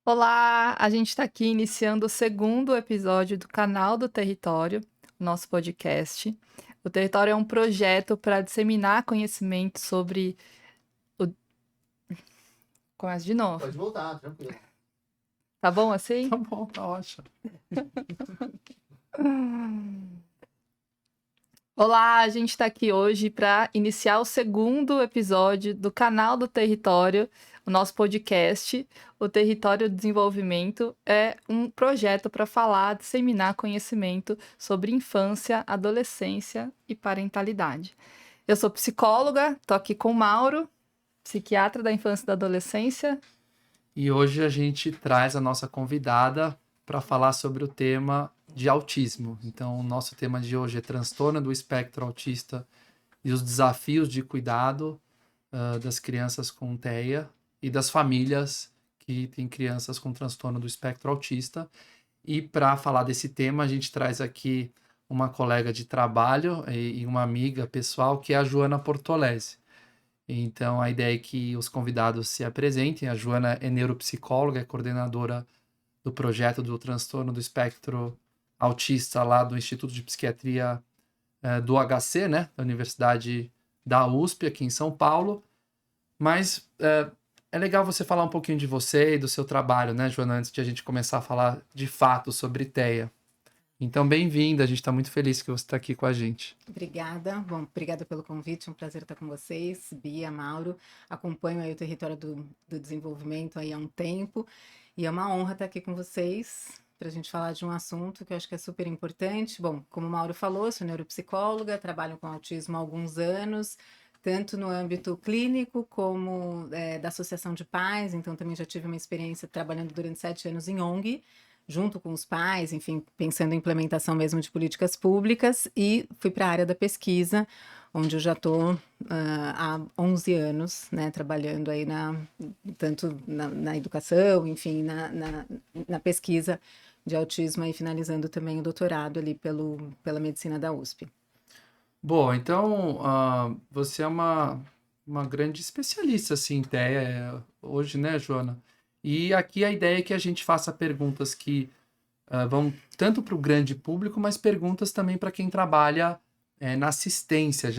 Olá, a gente está aqui iniciando o segundo episódio do Canal do Território, nosso podcast. O Território é um projeto para disseminar conhecimento sobre o. Começa de novo. Pode voltar, tranquilo. Tá bom assim? Tá bom, tá ótimo. Olá, a gente está aqui hoje para iniciar o segundo episódio do Canal do Território, o nosso podcast. O Território do Desenvolvimento é um projeto para falar, disseminar conhecimento sobre infância, adolescência e parentalidade. Eu sou psicóloga, tô aqui com o Mauro, psiquiatra da infância e da adolescência. E hoje a gente traz a nossa convidada para falar sobre o tema de autismo. Então, o nosso tema de hoje é transtorno do espectro autista e os desafios de cuidado das crianças com TEA e das famílias que têm crianças com transtorno do espectro autista. E para falar desse tema, a gente traz aqui uma colega de trabalho e uma amiga pessoal, que é a Joana Portolesi. Então, a ideia é que os convidados se apresentem. A Joana é neuropsicóloga, é coordenadora do projeto do transtorno do espectro autista lá do Instituto de Psiquiatria do HC, né, da Universidade da USP, aqui em São Paulo. Mas é legal você falar um pouquinho de você e do seu trabalho, né, Joana, antes de a gente começar a falar de fato sobre TEA. Então, bem-vinda, a gente está muito feliz que você está aqui com a gente. Obrigada. Bom, obrigada pelo convite, é um prazer estar com vocês, Bia, Mauro. Acompanho aí o Território do Desenvolvimento aí há um tempo e é uma honra estar aqui com vocês para a gente falar de um assunto que eu acho que é super importante. Bom, como o Mauro falou, sou neuropsicóloga, trabalho com autismo há alguns anos, tanto no âmbito clínico como da Associação de Pais, então também já tive uma experiência trabalhando durante 7 anos em ONG, junto com os pais, enfim, pensando em implementação mesmo de políticas públicas, e fui para a área da pesquisa, onde eu já estou há 11 anos, né, trabalhando aí tanto na educação, enfim, na pesquisa de autismo, e finalizando também o doutorado ali pela medicina da USP. Bom, então você é uma grande especialista assim, em TEA hoje, né, Joana? E aqui a ideia é que a gente faça perguntas que vão tanto para o grande público, mas perguntas também para quem trabalha na assistência,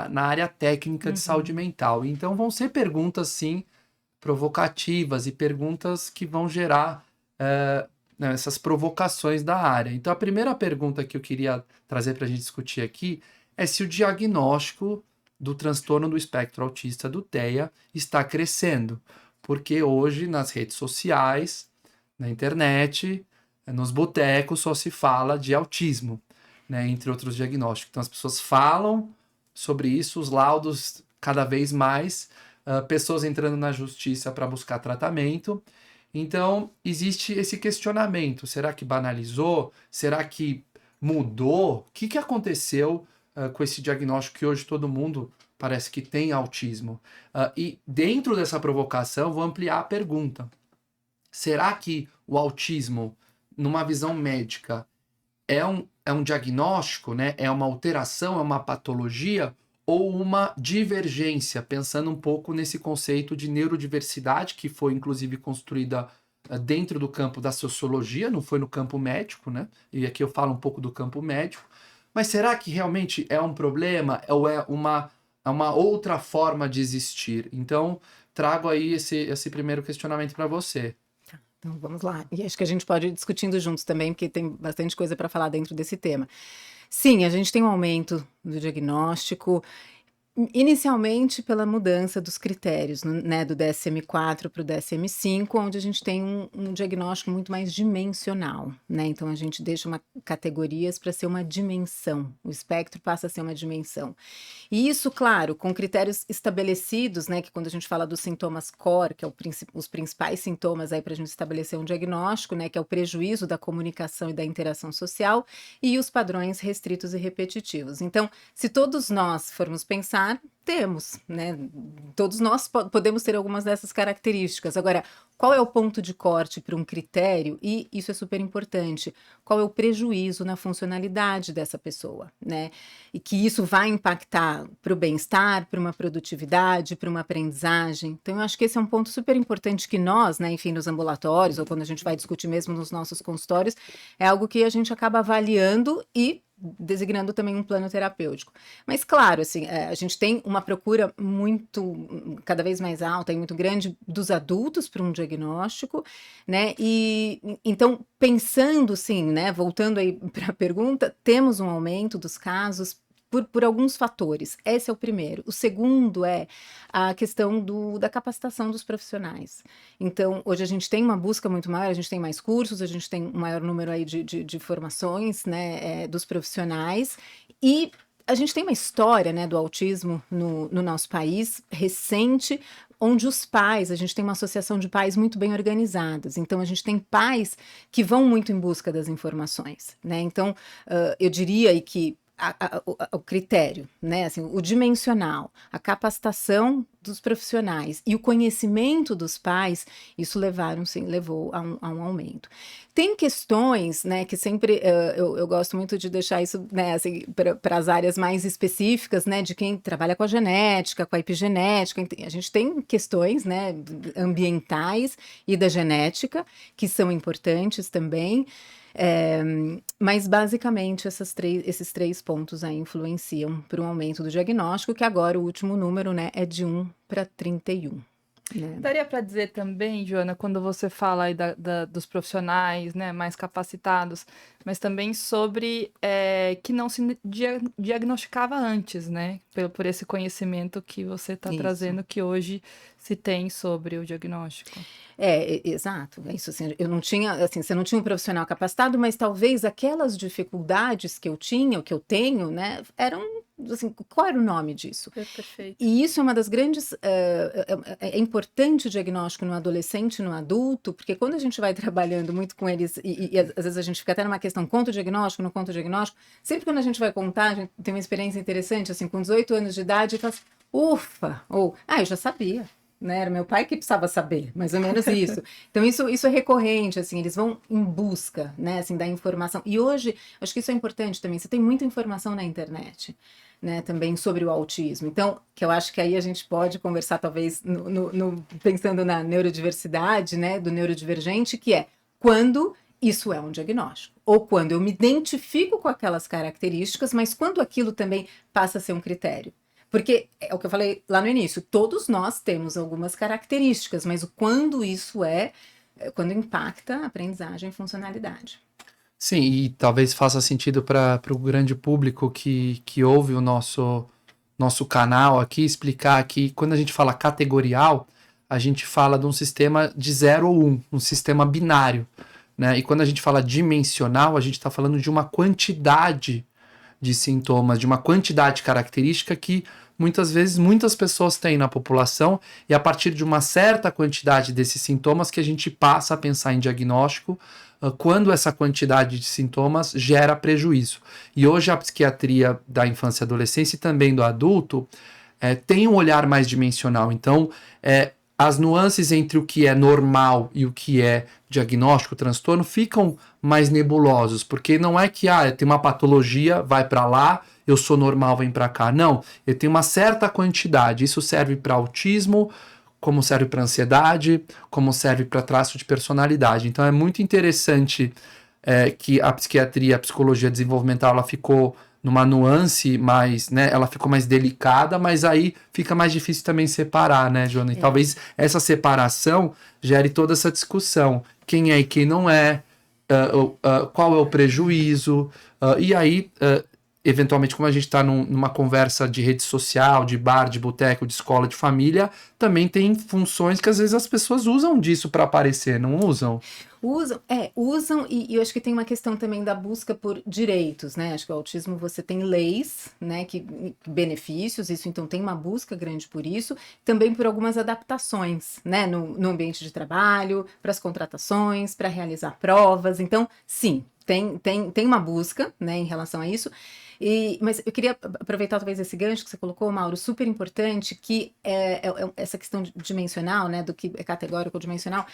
na área técnica de saúde mental. Então vão ser perguntas, sim, provocativas e perguntas que vão gerar essas provocações da área. Então a primeira pergunta que eu queria trazer para a gente discutir aqui é se o diagnóstico do transtorno do espectro autista do TEA está crescendo. Porque hoje nas redes sociais, na internet, nos botecos só se fala de autismo, né, entre outros diagnósticos. Então as pessoas falam sobre isso, os laudos cada vez mais, pessoas entrando na justiça para buscar tratamento. Então existe esse questionamento: será que banalizou? Será que mudou? O que aconteceu com esse diagnóstico que hoje todo mundo parece que tem autismo? E dentro dessa provocação, vou ampliar a pergunta. Será que o autismo, numa visão médica, é um diagnóstico, né? É uma alteração, é uma patologia ou uma divergência? Pensando um pouco nesse conceito de neurodiversidade, que foi inclusive construída dentro do campo da sociologia, não foi no campo médico, né? E aqui eu falo um pouco do campo médico. Mas será que realmente é um problema ou é uma outra forma de existir? Então, trago aí esse primeiro questionamento para você. Então vamos lá. E acho que a gente pode ir discutindo juntos também, porque tem bastante coisa para falar dentro desse tema. Sim, a gente tem um aumento do diagnóstico, inicialmente pela mudança dos critérios, né, do DSM-4 para o DSM-5, onde a gente tem um diagnóstico muito mais dimensional, né? Então a gente deixa categorias para ser uma dimensão, o espectro passa a ser uma dimensão. E isso, claro, com critérios estabelecidos, né, que quando a gente fala dos sintomas core, que é os principais sintomas aí para a gente estabelecer um diagnóstico, né, que é o prejuízo da comunicação e da interação social, e os padrões restritos e repetitivos. Então, se todos nós formos pensar, bem-estar, temos, né? Todos nós podemos ter algumas dessas características. Agora, qual é o ponto de corte para um critério? E isso é super importante. Qual é o prejuízo na funcionalidade dessa pessoa, né? E que isso vai impactar para o bem-estar, para uma produtividade, para uma aprendizagem. Então, eu acho que esse é um ponto super importante que nós, né, enfim, nos ambulatórios, ou quando a gente vai discutir mesmo nos nossos consultórios, é algo que a gente acaba avaliando e designando também um plano terapêutico. Mas, claro, assim, a gente tem uma procura cada vez mais alta e muito grande dos adultos para um diagnóstico, né? E então, pensando, sim, né? Voltando aí para a pergunta, temos um aumento dos casos por alguns fatores. Esse é o primeiro. O segundo é a questão da capacitação dos profissionais. Então, hoje a gente tem uma busca muito maior, a gente tem mais cursos, a gente tem um maior número aí de formações, né, dos profissionais, e a gente tem uma história, né, do autismo no nosso país recente, onde os pais, a gente tem uma associação de pais muito bem organizadas, então a gente tem pais que vão muito em busca das informações, né? Então, eu diria aí que o critério, né, assim, o dimensional, a capacitação dos profissionais e o conhecimento dos pais, isso levou a um aumento. Tem questões, né, que sempre eu gosto muito de deixar isso, né, assim, para as áreas mais específicas, né, de quem trabalha com a genética, com a epigenética. A gente tem questões, né, ambientais e da genética que são importantes também. Mas basicamente esses três pontos aí influenciam para um aumento do diagnóstico, que agora o último número, né, é de 1 para 31. Né? Daria para dizer também, Joana, quando você fala aí dos profissionais, né, mais capacitados, mas também sobre que não se diagnosticava antes, né, por esse conhecimento que você está trazendo, que hoje se tem sobre o diagnóstico. Exato, é isso, assim, eu não tinha, assim, você não tinha um profissional capacitado, mas talvez aquelas dificuldades que eu tinha, o que eu tenho, né, eram, assim, qual era o nome disso? Perfeito. E isso é uma das grandes, é importante o diagnóstico no adolescente e no adulto, porque quando a gente vai trabalhando muito com eles, e às vezes a gente fica até numa questão, conta o diagnóstico, não conta o diagnóstico, sempre quando a gente vai contar, a gente tem uma experiência interessante, assim, com 18 anos de idade, e fala assim, ufa, ou, eu já sabia. Né? Era meu pai que precisava saber, mais ou menos isso. Então, isso é recorrente, assim, eles vão em busca, né, assim, da informação. E hoje, acho que isso é importante também, você tem muita informação na internet, né, também sobre o autismo. Então, que eu acho que aí a gente pode conversar, talvez, pensando na neurodiversidade, né, do neurodivergente, que é quando isso é um diagnóstico, ou quando eu me identifico com aquelas características, mas quando aquilo também passa a ser um critério. Porque é o que eu falei lá no início, todos nós temos algumas características, mas quando isso quando impacta a aprendizagem e funcionalidade. Sim, e talvez faça sentido para o grande público que ouve o nosso canal aqui, explicar que quando a gente fala categorial, a gente fala de um sistema de 0 ou 1, um sistema binário, né? E quando a gente fala dimensional, a gente está falando de uma quantidade de sintomas, de uma quantidade característica que muitas vezes muitas pessoas têm na população, e a partir de uma certa quantidade desses sintomas que a gente passa a pensar em diagnóstico quando essa quantidade de sintomas gera prejuízo. E hoje a psiquiatria da infância e adolescência e também do adulto tem um olhar mais dimensional. Então, as nuances entre o que é normal e o que é diagnóstico, transtorno, ficam mais nebulosos, porque não é que tem uma patologia, vai para lá, eu sou normal, vem para cá. Não, eu tenho uma certa quantidade. Isso serve para autismo, como serve para ansiedade, como serve para traço de personalidade. Então é muito interessante que a psiquiatria, a psicologia desenvolvimental, ela ficou numa nuance mais, né, ela ficou mais delicada, mas aí fica mais difícil também separar, né, Joana? E talvez essa separação gere toda essa discussão. Quem é e quem não é, qual é o prejuízo, e aí, eventualmente, como a gente está numa conversa de rede social, de bar, de boteco, de escola, de família, também tem funções que às vezes as pessoas usam disso para aparecer, não usam? Usam, e eu acho que tem uma questão também da busca por direitos, né? Acho que o autismo você tem leis, né, que benefícios, isso então tem uma busca grande por isso, também por algumas adaptações, né, no ambiente de trabalho, para as contratações, para realizar provas. Então, sim, tem uma busca, né, em relação a isso. Mas eu queria aproveitar talvez esse gancho que você colocou, Mauro, super importante, que é essa questão dimensional, né, do que é categórico ou dimensional,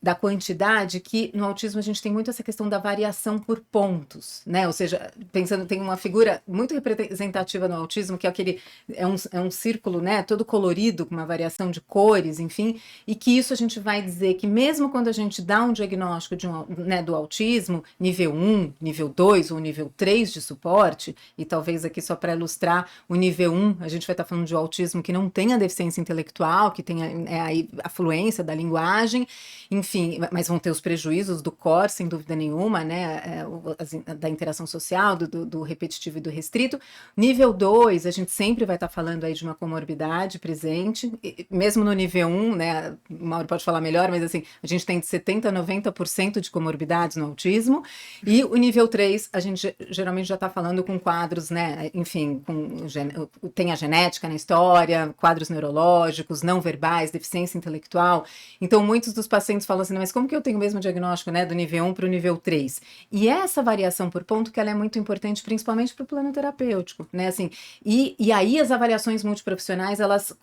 da quantidade, que no autismo a gente tem muito essa questão da variação por pontos, né? Ou seja, pensando, tem uma figura muito representativa no autismo, que é aquele, é um círculo, né, todo colorido, com uma variação de cores, enfim, e que isso a gente vai dizer que mesmo quando a gente dá um diagnóstico né, do autismo, nível 1, nível 2 ou nível 3 de suporte, e talvez aqui só para ilustrar, o nível 1, a gente vai estar falando de autismo que não tem a deficiência intelectual, que tem a fluência da linguagem, enfim, mas vão ter os prejuízos do core, sem dúvida nenhuma, né? Da interação social, do repetitivo e do restrito. Nível 2, a gente sempre vai estar falando aí de uma comorbidade presente, mesmo no nível 1, né? O Mauro pode falar melhor, mas assim, a gente tem de 70% a 90% de comorbidades no autismo. E o nível 3, a gente geralmente já está falando com quadros, né? Enfim, tem a genética na história, quadros neurológicos, não verbais, deficiência intelectual. Então, muitos dos pacientes falam assim, mas como que eu tenho o mesmo diagnóstico, né, do nível 1 para o nível 3? E essa variação por ponto que ela é muito importante, principalmente para o plano terapêutico, né, assim, e aí as avaliações multiprofissionais, elas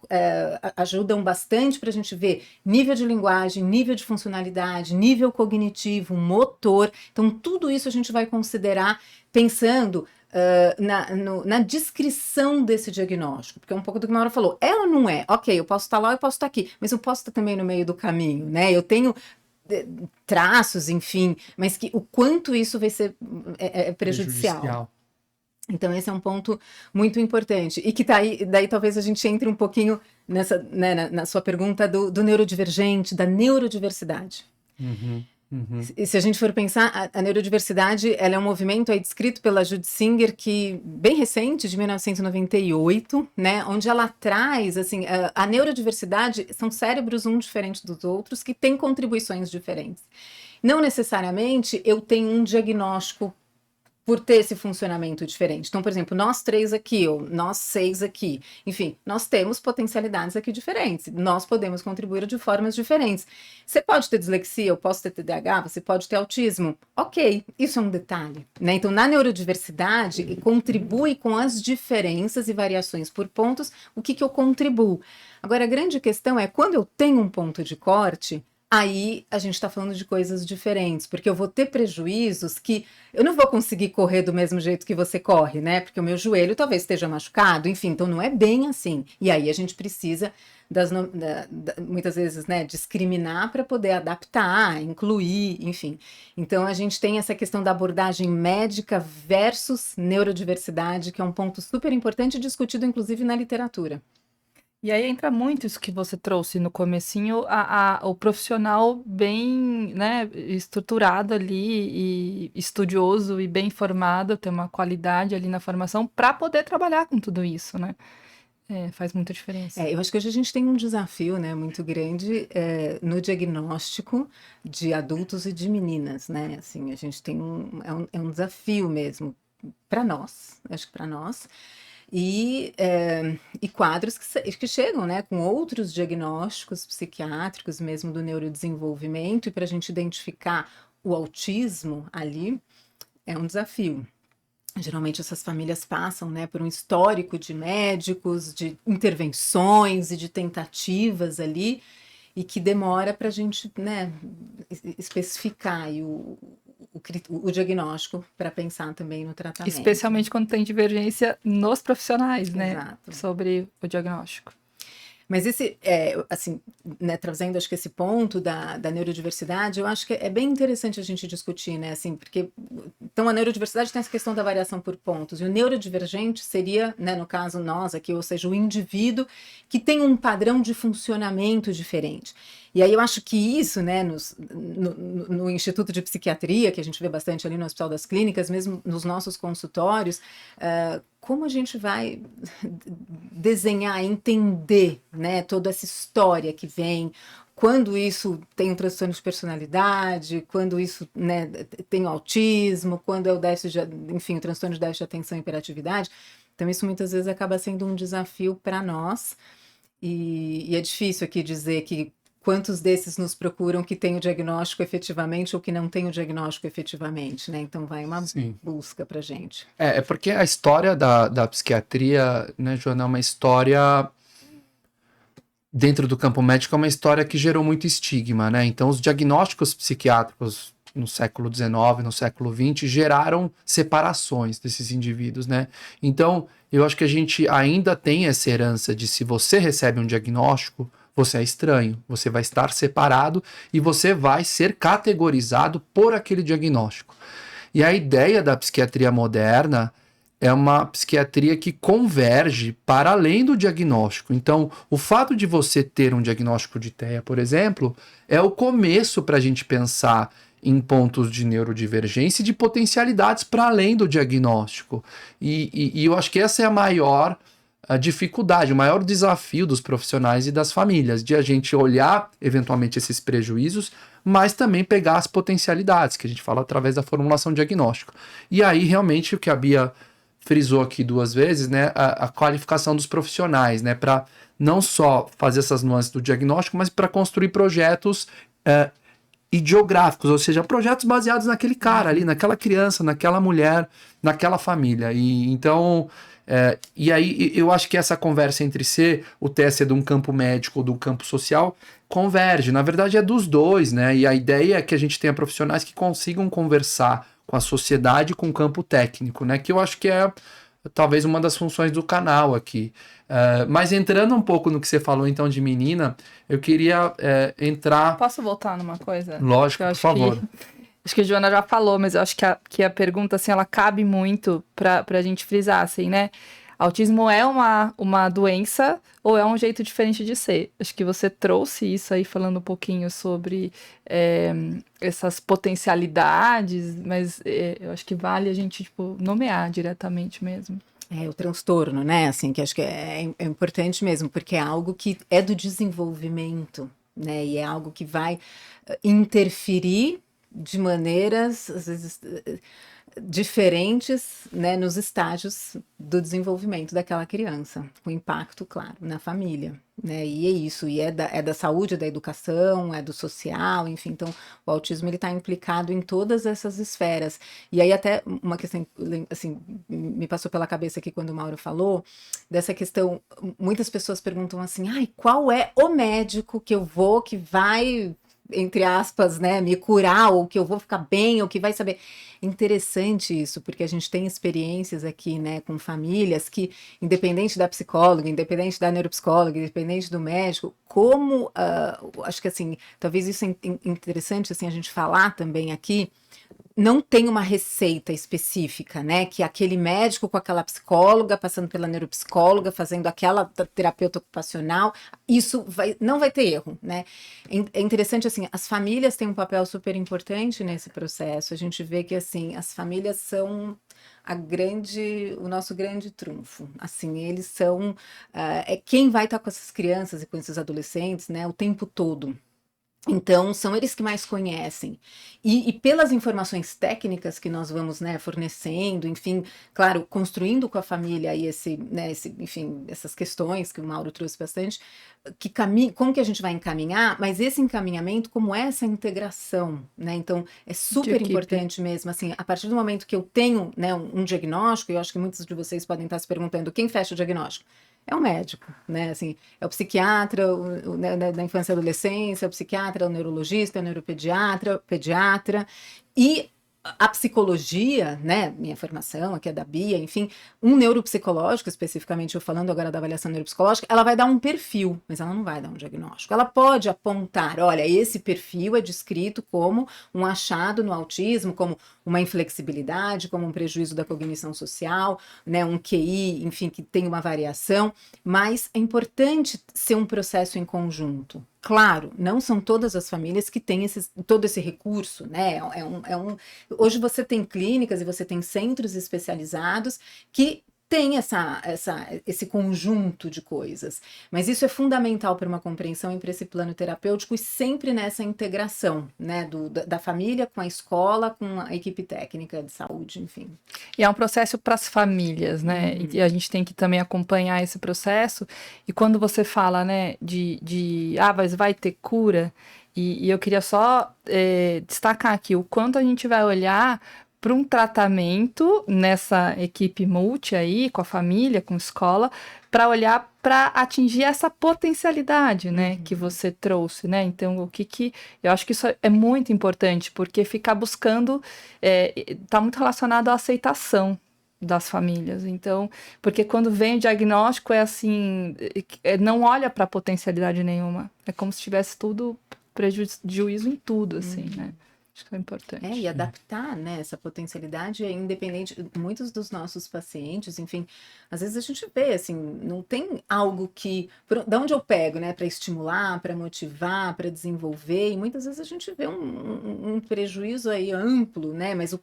ajudam bastante para a gente ver nível de linguagem, nível de funcionalidade, nível cognitivo, motor, então tudo isso a gente vai considerar pensando na descrição desse diagnóstico, porque é um pouco do que a Maura falou, é ou não é? Ok, eu posso estar lá, eu posso estar aqui, mas eu posso estar também no meio do caminho, né? Eu tenho traços, enfim, mas que o quanto isso vai ser prejudicial. Então esse é um ponto muito importante e que tá aí, daí talvez a gente entre um pouquinho nessa, né, na sua pergunta do neurodivergente, da neurodiversidade. E se a gente for pensar, a neurodiversidade, ela é um movimento aí descrito pela Judith Singer, que bem recente, de 1998, né, onde ela traz, assim, a neurodiversidade são cérebros um diferente dos outros que têm contribuições diferentes. Não necessariamente eu tenho um diagnóstico por ter esse funcionamento diferente. Então, por exemplo, nós 3 aqui, ou nós 6 aqui, enfim, nós temos potencialidades aqui diferentes, nós podemos contribuir de formas diferentes. Você pode ter dislexia, eu posso ter TDAH, você pode ter autismo, ok, isso é um detalhe, né? Então, na neurodiversidade, contribui com as diferenças e variações por pontos, o que eu contribuo. Agora, a grande questão é, quando eu tenho um ponto de corte, aí a gente está falando de coisas diferentes, porque eu vou ter prejuízos que eu não vou conseguir correr do mesmo jeito que você corre, né? Porque o meu joelho talvez esteja machucado, enfim, então não é bem assim. E aí a gente precisa, muitas vezes, né, discriminar para poder adaptar, incluir, enfim. Então a gente tem essa questão da abordagem médica versus neurodiversidade, que é um ponto super importante discutido, inclusive, na literatura. E aí entra muito isso que você trouxe no comecinho, o profissional bem, né, estruturado ali e estudioso e bem formado, ter uma qualidade ali na formação para poder trabalhar com tudo isso, né? Faz muita diferença. Eu acho que hoje a gente tem um desafio, né, muito grande no diagnóstico de adultos e de meninas, né? Assim, a gente tem um desafio mesmo para nós, acho que para nós. E quadros que chegam, né, com outros diagnósticos psiquiátricos, mesmo do neurodesenvolvimento, e para a gente identificar o autismo ali, é um desafio. Geralmente essas famílias passam, né, por um histórico de médicos, de intervenções e de tentativas ali, e que demora para a gente, né, especificar aí o diagnóstico para pensar também no tratamento. Especialmente quando tem divergência nos profissionais, né? Exato. Sobre o diagnóstico. Mas esse, assim, né, trazendo, acho que esse ponto da neurodiversidade, eu acho que é bem interessante a gente discutir, né, assim, porque, então, a neurodiversidade tem essa questão da variação por pontos, e o neurodivergente seria, né, no caso nós aqui, ou seja, o indivíduo que tem um padrão de funcionamento diferente. E aí eu acho que isso, né, no Instituto de Psiquiatria, que a gente vê bastante ali no Hospital das Clínicas, mesmo nos nossos consultórios, como a gente vai desenhar, entender, né, toda essa história que vem, quando isso tem um transtorno de personalidade, quando isso, né, tem o autismo, quando é o déficit enfim, o transtorno de déficit de atenção e hiperatividade. Então isso muitas vezes acaba sendo um desafio para nós, e é difícil aqui dizer que quantos desses nos procuram que tem o diagnóstico efetivamente ou que não tem o diagnóstico efetivamente, né? Então vai uma busca pra gente. É porque a história da psiquiatria, né, Joana, é uma história dentro do campo médico, é uma história que gerou muito estigma, né? Então os diagnósticos psiquiátricos no século XIX, no século XX, geraram separações desses indivíduos, né? Então, eu acho que a gente ainda tem essa herança de se você recebe um diagnóstico, você é estranho, você vai estar separado e você vai ser categorizado por aquele diagnóstico. E a ideia da psiquiatria moderna é uma psiquiatria que converge para além do diagnóstico. Então, o fato de você ter um diagnóstico de TEA, por exemplo, é o começo para a gente pensar em pontos de neurodivergência e de potencialidades para além do diagnóstico. E eu acho que essa é a maior dificuldade, o maior desafio dos profissionais e das famílias, de a gente olhar eventualmente esses prejuízos, mas também pegar as potencialidades, que a gente fala através da formulação diagnóstica. E aí, realmente, o que a Bia frisou aqui 2 vezes, né, a qualificação dos profissionais, né, para não só fazer essas nuances do diagnóstico, mas para construir projetos ideográficos, ou seja, projetos baseados naquele cara ali, naquela criança, naquela mulher, naquela família. E então, e aí eu acho que essa conversa entre ser o TSE de um campo médico ou do campo social converge. Na verdade é dos dois, né? E a ideia é que a gente tenha profissionais que consigam conversar com a sociedade e com o campo técnico, né? Que eu acho que é talvez uma das funções do canal aqui. Mas entrando um pouco no que você falou então de menina, eu queria entrar... Posso voltar numa coisa? Lógico, por favor. Acho que a Joana já falou, mas eu acho que a pergunta, assim, ela cabe muito pra gente frisar, assim, né? Autismo é uma doença ou é um jeito diferente de ser? Acho que você trouxe isso aí falando um pouquinho sobre essas potencialidades, mas eu acho que vale a gente, tipo, nomear diretamente mesmo. O transtorno, né? Assim, que acho que é importante mesmo, porque é algo que é do desenvolvimento, né? E é algo que vai interferir de maneiras, às vezes, diferentes, né, nos estágios do desenvolvimento daquela criança, com impacto, claro, na família, né, e é isso, e é da saúde, da educação, é do social, enfim, então o autismo ele está implicado em todas essas esferas, e aí até uma questão, assim, me passou pela cabeça aqui quando o Mauro falou, dessa questão, muitas pessoas perguntam assim, ai, qual é o médico que eu vou, que vai, entre aspas, né, me curar, ou que eu vou ficar bem, ou que vai saber. Interessante isso, porque a gente tem experiências aqui, né, com famílias que, independente da psicóloga, independente da neuropsicóloga, independente do médico, como, acho que assim, talvez isso é interessante, assim, a gente falar também aqui, não tem uma receita específica, né? Que aquele médico com aquela psicóloga, passando pela neuropsicóloga, fazendo aquela terapeuta ocupacional, isso não vai ter erro, né? É interessante, assim, as famílias têm um papel super importante nesse processo. A gente vê que, assim, as famílias são o nosso grande trunfo. Assim, eles são quem vai estar com essas crianças e com esses adolescentes, né? O tempo todo. Então, são eles que mais conhecem. E pelas informações técnicas que nós vamos, né, fornecendo, enfim, claro, construindo com a família aí enfim, essas questões que o Mauro trouxe bastante, como que a gente vai encaminhar, mas esse encaminhamento, como essa integração, né? Então, é super importante mesmo, assim, a partir do momento que eu tenho, né, um diagnóstico, eu acho que muitos de vocês podem estar se perguntando, quem fecha o diagnóstico? É o médico, né? Assim, é o psiquiatra da infância e adolescência, é o psiquiatra, é o neurologista, é o neuropediatra, pediatra. E a psicologia, né? Minha formação aqui é da Bia, enfim, um neuropsicológico, especificamente eu falando agora da avaliação neuropsicológica, ela vai dar um perfil, mas ela não vai dar um diagnóstico. Ela pode apontar, olha, esse perfil é descrito como um achado no autismo, como uma inflexibilidade, como um prejuízo da cognição social, né, um QI, enfim, que tem uma variação, mas é importante ser um processo em conjunto. Claro, não são todas as famílias que têm todo esse recurso, né? Hoje você tem clínicas e você tem centros especializados que tem esse conjunto de coisas. Mas isso é fundamental para uma compreensão e para esse plano terapêutico e sempre nessa integração, né, da família com a escola, com a equipe técnica de saúde, enfim. E é um processo para as famílias, né? E a gente tem que também acompanhar esse processo. E quando você fala, né, mas vai ter cura, e eu queria só destacar aqui o quanto a gente vai olhar para um tratamento nessa equipe multi aí, com a família, com a escola, para olhar para atingir essa potencialidade, né, que você trouxe, né? Então, eu acho que isso é muito importante, porque ficar buscando está muito relacionado à aceitação das famílias. Então, porque quando vem o diagnóstico é assim, não olha para potencialidade nenhuma. É como se tivesse tudo prejuízo em tudo, assim, né? Acho que é importante. E adaptar, né, essa potencialidade é independente. Muitos dos nossos pacientes, enfim, às vezes a gente vê, assim, não tem algo que. Da onde eu pego, né, para estimular, para motivar, para desenvolver, e muitas vezes a gente vê um prejuízo aí amplo, né, mas o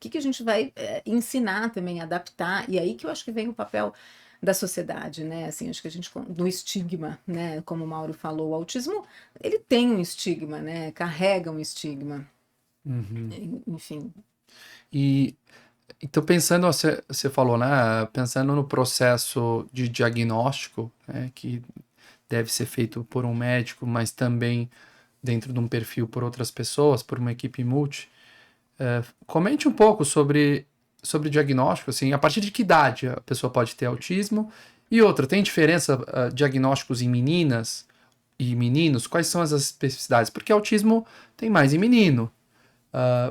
que a gente vai ensinar também, adaptar, e aí que eu acho que vem o papel da sociedade, né, assim, acho que a gente, do estigma, né, como o Mauro falou, o autismo, ele tem um estigma, né, carrega um estigma. Enfim. E então pensando, você falou, né? Pensando no processo de diagnóstico, né, que deve ser feito por um médico, mas também dentro de um perfil por outras pessoas, por uma equipe multi. Comente um pouco sobre diagnóstico, assim, a partir de que idade a pessoa pode ter autismo? E outra, tem diferença diagnósticos em meninas e meninos? Quais são as especificidades? Porque autismo tem mais em menino.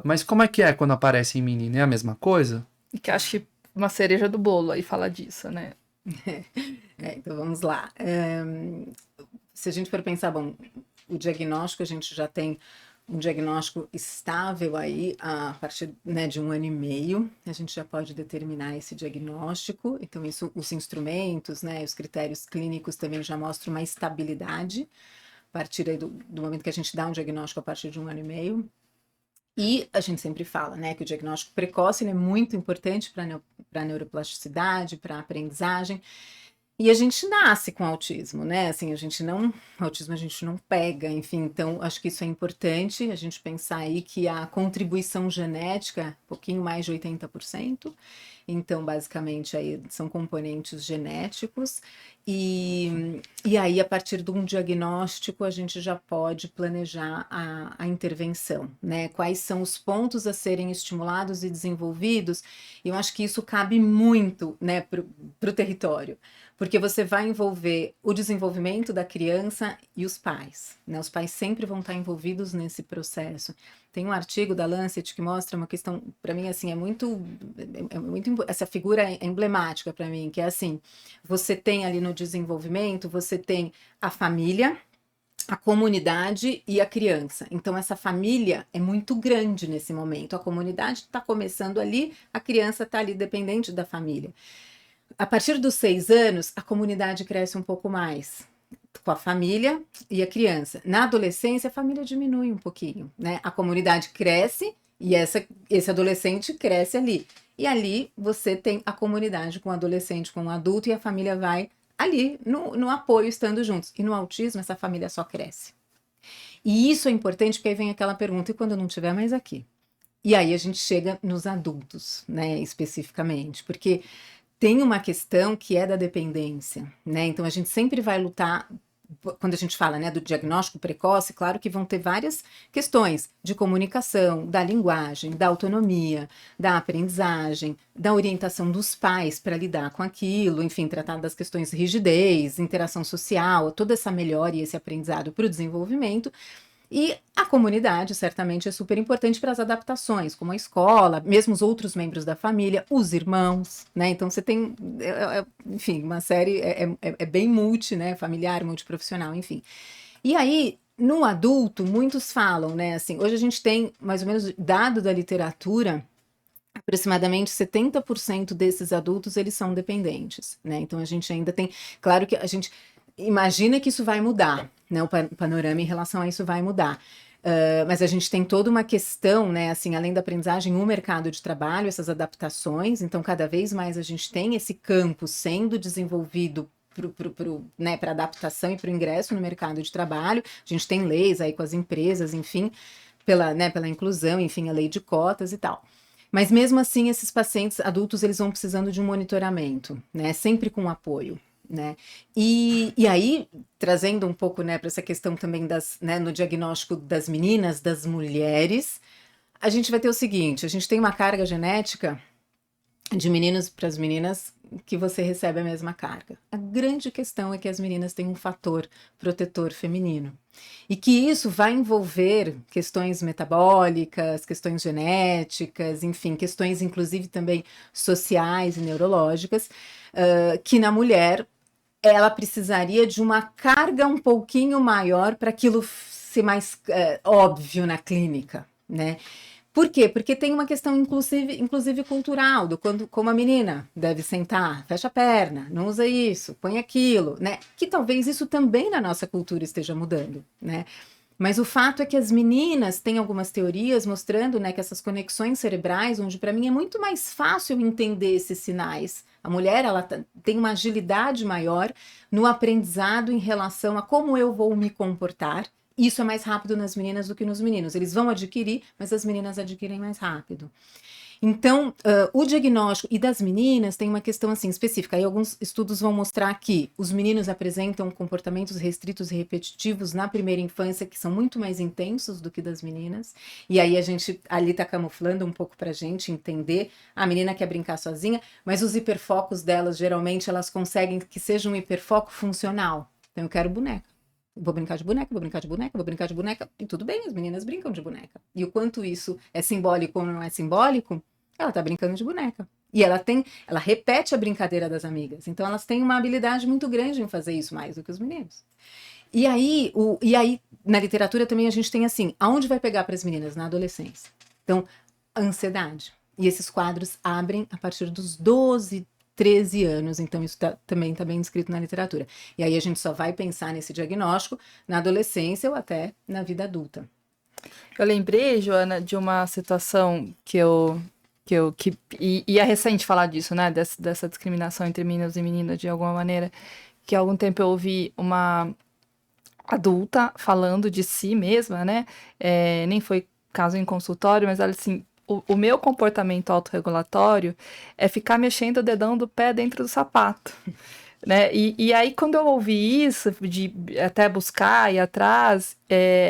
Mas como é que é quando aparece em menino? É a mesma coisa? E que acho que uma cereja do bolo aí falar disso, né? Então vamos lá. Se a gente for pensar, bom, o diagnóstico, a gente já tem um diagnóstico estável aí a partir, né, de 1 ano e meio, a gente já pode determinar esse diagnóstico. Então isso, os instrumentos, né, os critérios clínicos também já mostram uma estabilidade a partir aí do momento que a gente dá um diagnóstico a partir de 1 ano e meio. E a gente sempre fala, né, que o diagnóstico precoce ele é muito importante para a neuroplasticidade, para a aprendizagem. E a gente nasce com autismo, né? Assim, autismo a gente não pega, enfim, então acho que isso é importante, a gente pensar aí que a contribuição genética é um pouquinho mais de 80%, então basicamente aí são componentes genéticos, e aí a partir de um diagnóstico a gente já pode planejar a intervenção, né? Quais são os pontos a serem estimulados e desenvolvidos, e eu acho que isso cabe muito, né, para o território. Porque você vai envolver o desenvolvimento da criança e os pais, né? Os pais sempre vão estar envolvidos nesse processo. Tem um artigo da Lancet que mostra uma questão, para mim, assim, essa figura é emblemática para mim, que é assim, você tem ali no desenvolvimento, você tem a família, a comunidade e a criança. Então, essa família é muito grande nesse momento. A comunidade está começando ali, a criança está ali dependente da família. A partir dos 6 anos, a comunidade cresce um pouco mais, com a família e a criança. Na adolescência, a família diminui um pouquinho, né? A comunidade cresce e esse adolescente cresce ali. E ali você tem a comunidade com o adolescente, com o adulto, e a família vai ali no apoio, estando juntos. E no autismo, essa família só cresce. E isso é importante, porque aí vem aquela pergunta, e quando não estiver mais aqui? E aí a gente chega nos adultos, né, especificamente, porque tem uma questão que é da dependência, né? Então a gente sempre vai lutar, quando a gente fala, né, do diagnóstico precoce, claro que vão ter várias questões de comunicação, da linguagem, da autonomia, da aprendizagem, da orientação dos pais para lidar com aquilo, enfim, tratar das questões de rigidez, interação social, toda essa melhora e esse aprendizado para o desenvolvimento. E a comunidade, certamente, é super importante para as adaptações, como a escola, mesmo os outros membros da família, os irmãos, né? Então, você tem, enfim, uma série, é bem multi, né? Familiar, multiprofissional, enfim. E aí, no adulto, muitos falam, né? Assim, hoje a gente tem, mais ou menos, dado da literatura, aproximadamente 70% desses adultos, eles são dependentes, né? Então, a gente ainda tem, claro que a gente imagina que isso vai mudar, né? O panorama em relação a isso vai mudar. Mas a gente tem toda uma questão, né, assim, além da aprendizagem, o mercado de trabalho, essas adaptações, então cada vez mais a gente tem esse campo sendo desenvolvido né, para adaptação e para o ingresso no mercado de trabalho. A gente tem leis aí com as empresas, enfim, pela inclusão, enfim, a lei de cotas e tal. Mas mesmo assim, esses pacientes adultos, eles vão precisando de um monitoramento, né, sempre com apoio. Né? E aí, trazendo um pouco, né, para essa questão também né, no diagnóstico das meninas, das mulheres, a gente vai ter o seguinte: a gente tem uma carga genética de meninos para as meninas que você recebe a mesma carga. A grande questão é que as meninas têm um fator protetor feminino e que isso vai envolver questões metabólicas, questões genéticas, enfim, questões inclusive também sociais e neurológicas, que na mulher ela precisaria de uma carga um pouquinho maior para aquilo ser mais óbvio na clínica, né? Por quê? Porque tem uma questão inclusive cultural, como a menina deve sentar, fecha a perna, não usa isso, põe aquilo, né? Que talvez isso também na nossa cultura esteja mudando, né? Mas o fato é que as meninas têm algumas teorias mostrando, né, que essas conexões cerebrais, onde para mim é muito mais fácil entender esses sinais. A mulher, ela tem uma agilidade maior no aprendizado em relação a como eu vou me comportar. Isso é mais rápido nas meninas do que nos meninos. Eles vão adquirir, mas as meninas adquirem mais rápido. Então, o diagnóstico e das meninas tem uma questão assim específica. Aí alguns estudos vão mostrar que os meninos apresentam comportamentos restritos e repetitivos na primeira infância que são muito mais intensos do que das meninas. E aí a gente ali tá camuflando um pouco pra gente entender. A menina quer brincar sozinha, mas os hiperfocos delas, geralmente, elas conseguem que seja um hiperfoco funcional. Então, eu quero boneca. Vou brincar de boneca, vou brincar de boneca, vou brincar de boneca. E tudo bem, as meninas brincam de boneca. E o quanto isso é simbólico ou não é simbólico, ela tá brincando de boneca. E ela repete a brincadeira das amigas. Então elas têm uma habilidade muito grande em fazer isso mais do que os meninos. E aí, na literatura também a gente tem assim, aonde vai pegar para as meninas? Na adolescência. Então, ansiedade. E esses quadros abrem a partir dos 12, 13 anos, então isso também está bem descrito na literatura. E aí a gente só vai pensar nesse diagnóstico na adolescência ou até na vida adulta. Eu lembrei, Joana, de uma situação que é recente falar disso, né, dessa discriminação entre meninos e meninas de alguma maneira, que há algum tempo eu ouvi uma adulta falando de si mesma, né, nem foi caso em consultório, mas ela assim, o meu comportamento autorregulatório é ficar mexendo o dedão do pé dentro do sapato. Né? E aí, quando eu ouvi isso, de até buscar e ir atrás,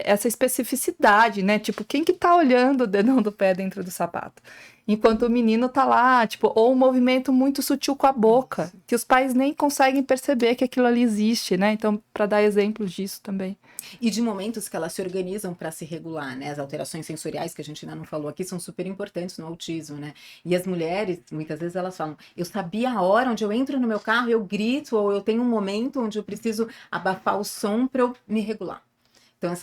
essa especificidade, né? Tipo, quem que tá olhando o dedão do pé dentro do sapato? Enquanto o menino tá lá, tipo, ou um movimento muito sutil com a boca, que os pais nem conseguem perceber que aquilo ali existe, né? Então, para dar exemplos disso também. E de momentos que elas se organizam para se regular, né? As alterações sensoriais que a gente ainda não falou aqui são super importantes no autismo, né? E as mulheres, muitas vezes elas falam, eu sabia a hora onde eu entro no meu carro, eu grito, ou eu tenho um momento onde eu preciso abafar o som para eu me regular. Então,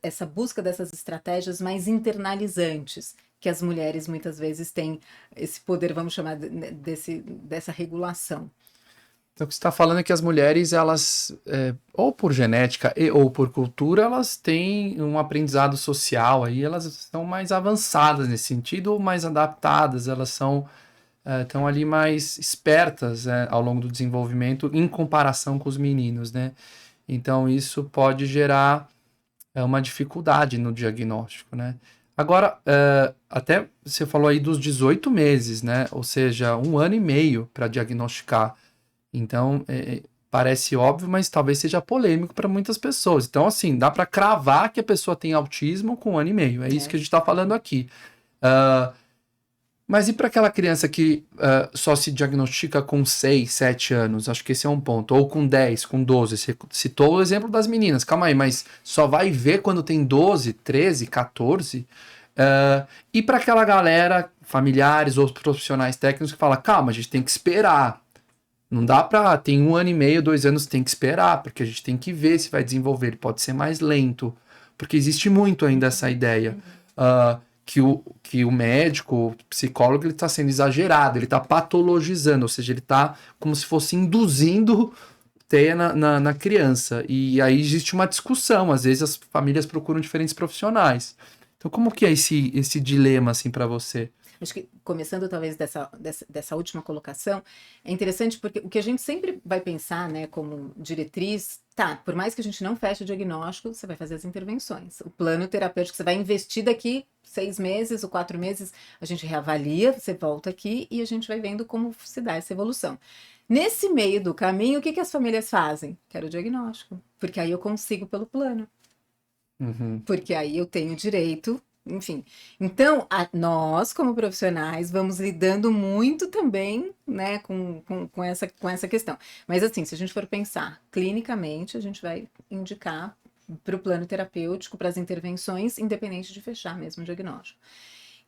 essa busca dessas estratégias mais internalizantes, que as mulheres muitas vezes têm esse poder, vamos chamar dessa regulação. Então, o que você está falando é que as mulheres, elas, ou por genética ou por cultura, elas têm um aprendizado social, aí elas estão mais avançadas nesse sentido, ou mais adaptadas, elas estão ali mais espertas ao longo do desenvolvimento em comparação com os meninos, né? Então, isso pode gerar uma dificuldade no diagnóstico, né? Agora, até você falou aí dos 18 meses, né? Ou seja, 1 ano e meio para diagnosticar. Então, parece óbvio, mas talvez seja polêmico para muitas pessoas. Então, assim, dá para cravar que a pessoa tem autismo com 1 ano e meio. É isso que a gente está falando aqui. Mas e para aquela criança que só se diagnostica com 6, 7 anos? Acho que esse é um ponto. Ou com 10, com 12. Você citou o exemplo das meninas. Calma aí, mas só vai ver quando tem 12, 13, 14? E para aquela galera, familiares ou profissionais técnicos que falam, calma, a gente tem que esperar. Não dá pra... Tem 1 ano e meio, 2 anos, tem que esperar, porque a gente tem que ver se vai desenvolver. Ele pode ser mais lento. Porque existe muito ainda essa ideia que o médico, o psicólogo, ele está sendo exagerado, ele está patologizando, ou seja, ele está como se fosse induzindo TEA na criança. E aí existe uma discussão, às vezes as famílias procuram diferentes profissionais. Então, como que é esse dilema, assim, para você? Acho que, começando talvez dessa última colocação, é interessante porque o que a gente sempre vai pensar, né, como diretriz, tá, por mais que a gente não feche o diagnóstico, você vai fazer as intervenções. O plano terapêutico, você vai investir daqui 6 meses ou 4 meses, a gente reavalia, você volta aqui e a gente vai vendo como se dá essa evolução. Nesse meio do caminho, o que as famílias fazem? Quero o diagnóstico, porque aí eu consigo pelo plano. Porque aí eu tenho direito, enfim. Então, nós, como profissionais, vamos lidando muito também, né, com essa questão. Mas, assim, se a gente for pensar clinicamente, a gente vai indicar para o plano terapêutico, para as intervenções, independente de fechar mesmo o diagnóstico.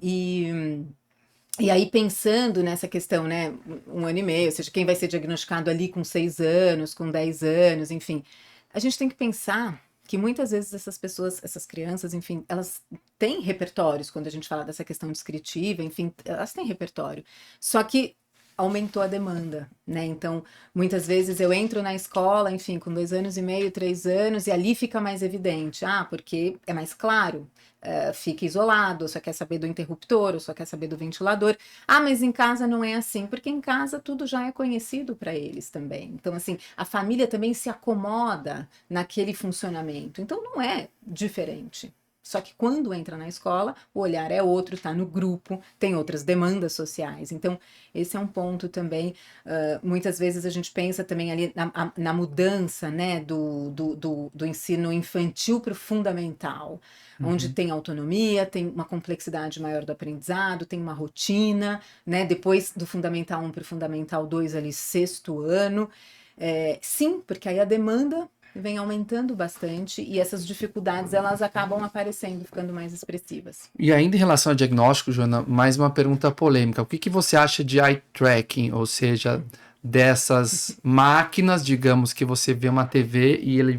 E aí, pensando nessa questão, né, 1 ano e meio, ou seja, quem vai ser diagnosticado ali com 6 anos, com 10 anos, enfim, a gente tem que pensar que muitas vezes essas pessoas, essas crianças, enfim, elas têm repertórios, quando a gente fala dessa questão descritiva, enfim, elas têm repertório. Só que aumentou a demanda, né? Então, muitas vezes eu entro na escola, enfim, com 2 anos e meio, 3 anos, e ali fica mais evidente. Porque é mais claro, fica isolado, só quer saber do interruptor, ou só quer saber do ventilador. Mas em casa não é assim, porque em casa tudo já é conhecido para eles também. Então, assim, a família também se acomoda naquele funcionamento. Então, não é diferente. Só que quando entra na escola, o olhar é outro, está no grupo, tem outras demandas sociais. Então, esse é um ponto também. Muitas vezes a gente pensa também ali na mudança, né, do ensino infantil para o fundamental, onde tem autonomia, tem uma complexidade maior do aprendizado, tem uma rotina, né, depois do fundamental 1 para o fundamental 2, ali, 6º ano. Sim, porque aí a demanda vem aumentando bastante e essas dificuldades elas acabam aparecendo, ficando mais expressivas. E ainda em relação ao diagnóstico, Joana, mais uma pergunta polêmica. O que você acha de eye tracking, ou seja, dessas máquinas, digamos, que você vê uma TV e ele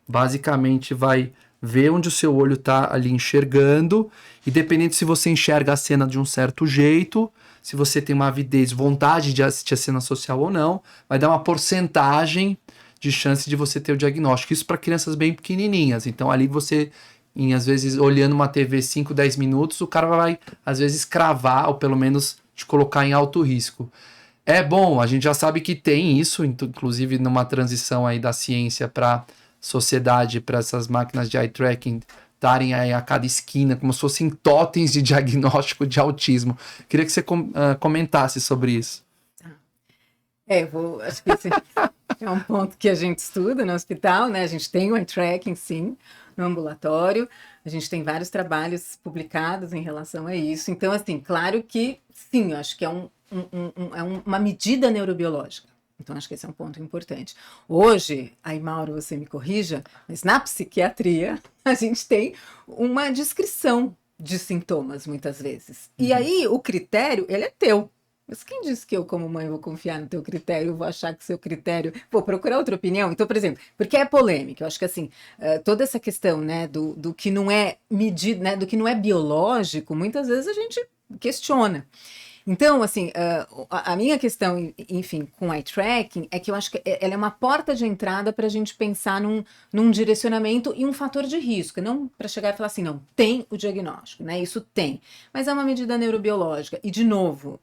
basicamente vai ver onde o seu olho está ali enxergando, e dependendo se você enxerga a cena de um certo jeito, se você tem uma avidez, vontade de assistir a cena social ou não, vai dar uma porcentagem de chance de você ter o diagnóstico. Isso para crianças bem pequenininhas. Então, ali você, às vezes, olhando uma TV 5, 10 minutos, o cara vai, às vezes, cravar ou pelo menos te colocar em alto risco. É bom, a gente já sabe que tem isso, inclusive numa transição aí da ciência para sociedade, para essas máquinas de eye tracking estarem aí a cada esquina, como se fossem totens de diagnóstico de autismo. Queria que você comentasse sobre isso. Acho que esse é um ponto que a gente estuda no hospital, né? A gente tem o eye tracking, sim, no ambulatório. A gente tem vários trabalhos publicados em relação a isso. Então, assim, claro que, sim, eu acho que é uma medida neurobiológica. Então, acho que esse é um ponto importante. Hoje, aí, Mauro, você me corrija, mas na psiquiatria, a gente tem uma descrição de sintomas, muitas vezes. E aí, o critério, ele é teu. Mas quem disse que eu, como mãe, vou confiar no teu critério, vou achar que seu critério... Vou procurar outra opinião? Então, por exemplo, porque é polêmica, eu acho que assim, toda essa questão, né, do que não é medido, né, do que não é biológico, muitas vezes a gente questiona. Então, assim, a minha questão, enfim, com eye tracking é que eu acho que ela é uma porta de entrada para a gente pensar num direcionamento e um fator de risco, não para chegar e falar assim, não, tem o diagnóstico, né? Isso tem, mas é uma medida neurobiológica. E, de novo,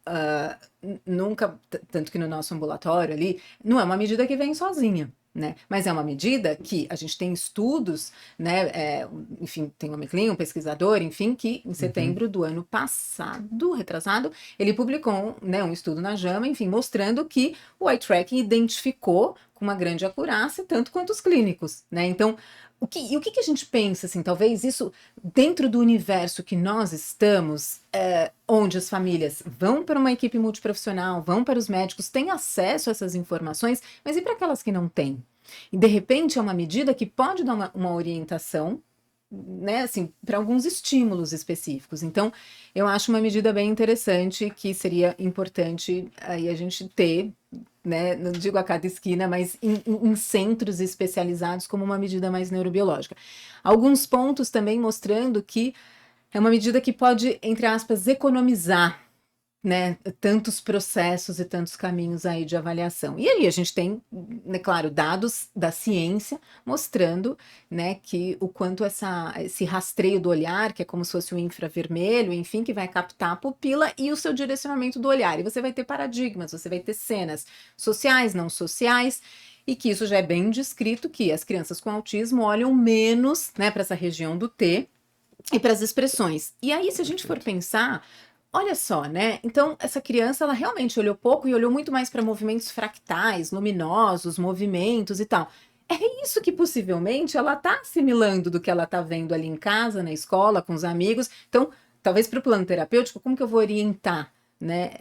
nunca, tanto que no nosso ambulatório ali, não é uma medida que vem sozinha. Né? Mas é uma medida que a gente tem estudos, né? Enfim, tem o McLean, um pesquisador, enfim, que em setembro do ano passado, retrasado, ele publicou, né, um estudo na JAMA, enfim, mostrando que o eye tracking identificou com uma grande acurácia tanto quanto os clínicos, né? Então, o que a gente pensa, assim, talvez isso dentro do universo que nós estamos, onde as famílias vão para uma equipe multiprofissional, vão para os médicos, têm acesso a essas informações, mas e para aquelas que não têm? E de repente é uma medida que pode dar uma orientação, né, assim, para alguns estímulos específicos. Então, eu acho uma medida bem interessante que seria importante aí a gente ter, né, não digo a cada esquina, mas em centros especializados como uma medida mais neurobiológica. Alguns pontos também mostrando que é uma medida que pode, entre aspas, economizar né, tantos processos e tantos caminhos aí de avaliação. E aí a gente tem, né, claro, dados da ciência mostrando, né, que o quanto esse rastreio do olhar, que é como se fosse um infravermelho, enfim, que vai captar a pupila e o seu direcionamento do olhar. E você vai ter paradigmas, você vai ter cenas sociais, não sociais, e que isso já é bem descrito, que as crianças com autismo olham menos, né, para essa região do T e para as expressões. E aí, se a gente for pensar, olha só, né? Então, essa criança, ela realmente olhou pouco e olhou muito mais para movimentos fractais, luminosos, movimentos e tal. É isso que possivelmente ela está assimilando do que ela está vendo ali em casa, na escola, com os amigos. Então, talvez para o plano terapêutico, como que eu vou orientar, né?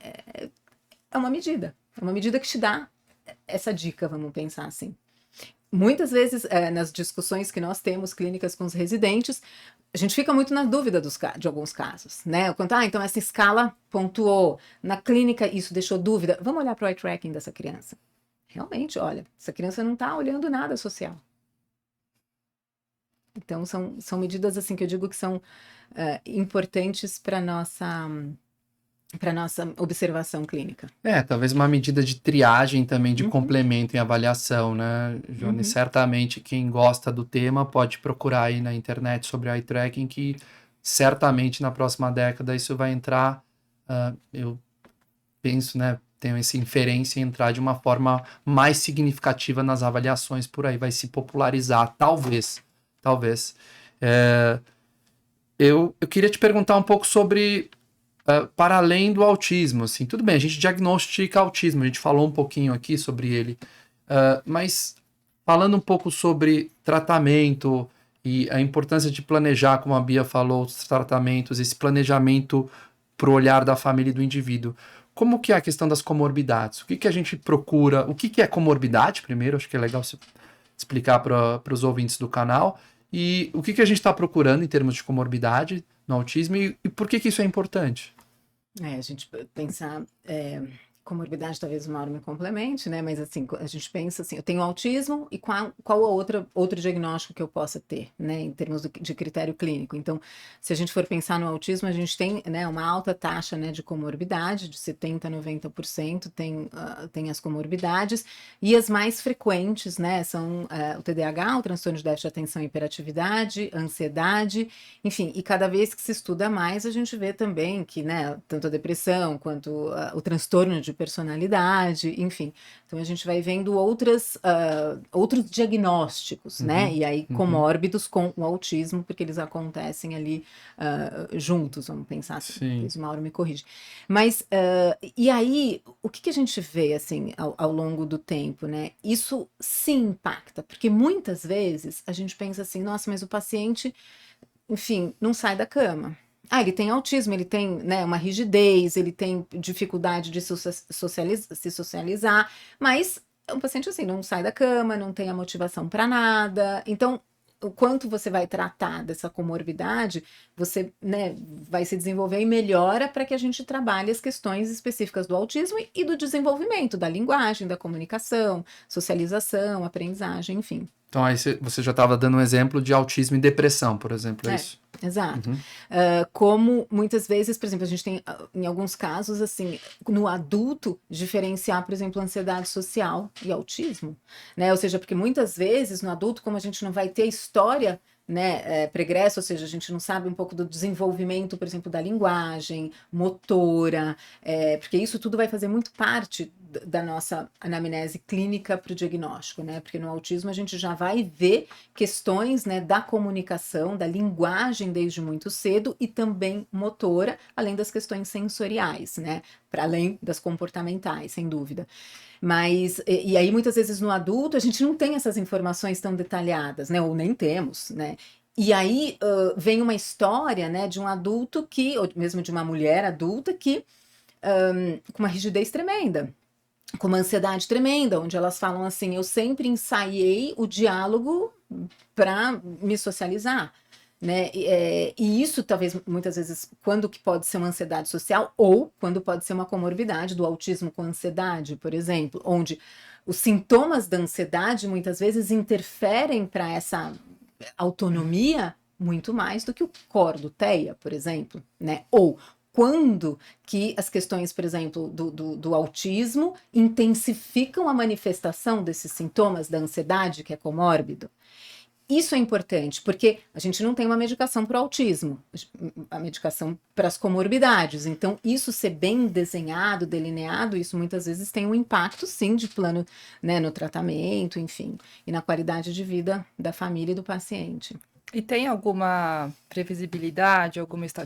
É uma medida que te dá essa dica, vamos pensar assim. Muitas vezes, nas discussões que nós temos clínicas com os residentes, a gente fica muito na dúvida de alguns casos, né? Quanto, então essa escala pontuou, na clínica isso deixou dúvida. Vamos olhar para o eye tracking dessa criança. Realmente, olha, essa criança não está olhando nada social. Então, são medidas assim que eu digo que são importantes para nossa observação clínica. Talvez uma medida de triagem também, de Uhum. complemento em avaliação, né, Johnny? Uhum. Certamente quem gosta do tema pode procurar aí na internet sobre eye tracking, que certamente na próxima década isso vai entrar, eu penso, né, tenho essa inferência em entrar de uma forma mais significativa nas avaliações por aí, vai se popularizar, talvez. Eu queria te perguntar um pouco sobre para além do autismo, assim, tudo bem, a gente diagnostica autismo, a gente falou um pouquinho aqui sobre ele, mas falando um pouco sobre tratamento e a importância de planejar, como a Bia falou, os tratamentos, esse planejamento para o olhar da família e do indivíduo. Como que é a questão das comorbidades? O que a gente procura? O que é comorbidade, primeiro? Acho que é legal você explicar para os ouvintes do canal. E o que a gente está procurando em termos de comorbidade no autismo e por que isso é importante? A gente pensar comorbidade, talvez o Mauro me complemente, né? Mas assim, a gente pensa assim, eu tenho autismo e qual outro diagnóstico que eu possa ter, né? Em termos de critério clínico. Então, se a gente for pensar no autismo, a gente tem, né, uma alta taxa, né, de comorbidade, de 70% a 90% tem as comorbidades, e as mais frequentes, né, são o TDAH, o transtorno de déficit de atenção e hiperatividade, ansiedade, enfim, e cada vez que se estuda mais, a gente vê também que, né, tanto a depressão quanto o transtorno de personalidade, enfim. Então a gente vai vendo outros diagnósticos, né? E aí comórbidos com o autismo, porque eles acontecem ali juntos, vamos pensar assim. Depois o Mauro me corrige. Mas, e aí, o que a gente vê, assim, ao longo do tempo, né? Isso sim impacta, porque muitas vezes a gente pensa assim, nossa, mas o paciente, enfim, não sai da cama. Ele tem autismo, ele tem, né, uma rigidez, ele tem dificuldade de se socializar, mas o paciente assim não sai da cama, não tem a motivação para nada. Então, o quanto você vai tratar dessa comorbidade, você, né, vai se desenvolver e melhora para que a gente trabalhe as questões específicas do autismo e do desenvolvimento, da linguagem, da comunicação, socialização, aprendizagem, enfim. Então aí você já estava dando um exemplo de autismo e depressão, por exemplo, é isso? Exato. Como muitas vezes, por exemplo, a gente tem, em alguns casos, assim, no adulto, diferenciar, por exemplo, ansiedade social e autismo, né? Ou seja, porque muitas vezes no adulto, como a gente não vai ter história, né, pregressa, ou seja, a gente não sabe um pouco do desenvolvimento, por exemplo, da linguagem, motora, porque isso tudo vai fazer muito parte da nossa anamnese clínica para o diagnóstico, né? Porque no autismo a gente já vai ver questões, né, da comunicação, da linguagem desde muito cedo e também motora, além das questões sensoriais, né? Para além das comportamentais, sem dúvida. Mas, e aí muitas vezes no adulto a gente não tem essas informações tão detalhadas, né? Ou nem temos, né? E aí vem uma história, né, de um adulto que, ou mesmo de uma mulher adulta que, com uma rigidez tremenda, com uma ansiedade tremenda, onde elas falam assim, eu sempre ensaiei o diálogo para me socializar, né? E isso talvez muitas vezes quando que pode ser uma ansiedade social ou quando pode ser uma comorbidade do autismo com ansiedade, por exemplo, onde os sintomas da ansiedade muitas vezes interferem para essa autonomia muito mais do que o core do TEA, por exemplo, né? Ou quando que as questões, por exemplo, do autismo intensificam a manifestação desses sintomas da ansiedade, que é comórbido. Isso é importante, porque a gente não tem uma medicação para o autismo, a medicação para as comorbidades. Então, isso ser bem desenhado, delineado, isso muitas vezes tem um impacto, sim, de plano, né, no tratamento, enfim, e na qualidade de vida da família e do paciente. E tem alguma previsibilidade,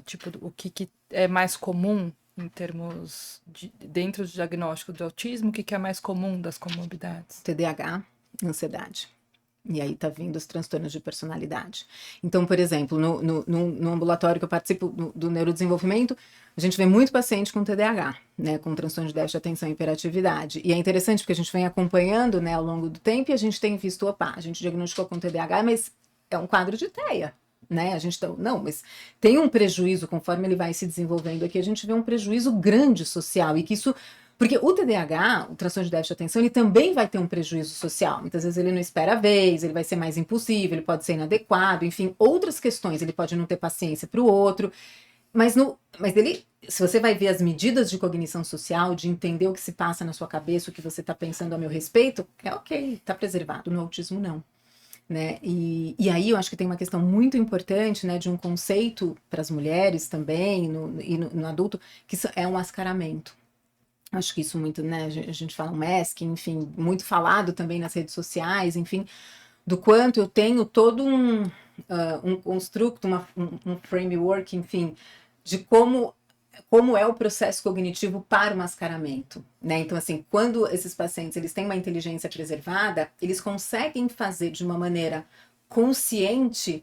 tipo, o que é mais comum em termos dentro do diagnóstico do autismo, o que é mais comum das comorbidades? TDAH, ansiedade. E aí tá vindo os transtornos de personalidade. Então, por exemplo, no ambulatório que eu participo do neurodesenvolvimento, a gente vê muito paciente com TDAH, né, com transtorno de déficit de atenção e hiperatividade. E é interessante porque a gente vem acompanhando, né, ao longo do tempo, e a gente tem visto, a gente diagnosticou com TDAH, mas é um quadro de TEA, né? A gente não, mas tem um prejuízo conforme ele vai se desenvolvendo aqui, a gente vê um prejuízo grande social, e que isso... Porque o TDAH, o transtorno de déficit de atenção, ele também vai ter um prejuízo social. Muitas vezes ele não espera a vez, ele vai ser mais impulsivo, ele pode ser inadequado, enfim, outras questões, ele pode não ter paciência para o outro. Mas ele, se você vai ver as medidas de cognição social, de entender o que se passa na sua cabeça, o que você está pensando a meu respeito, é ok, está preservado. No autismo, não. Né? E aí eu acho que tem uma questão muito importante, né, de um conceito para as mulheres também, e no adulto, que é um mascaramento. Acho que isso muito, né, a gente fala masking, enfim, muito falado também nas redes sociais, enfim, do quanto eu tenho todo um construto, um framework, enfim, de como é o processo cognitivo para o mascaramento, né? Então, assim, quando esses pacientes eles têm uma inteligência preservada, eles conseguem fazer de uma maneira consciente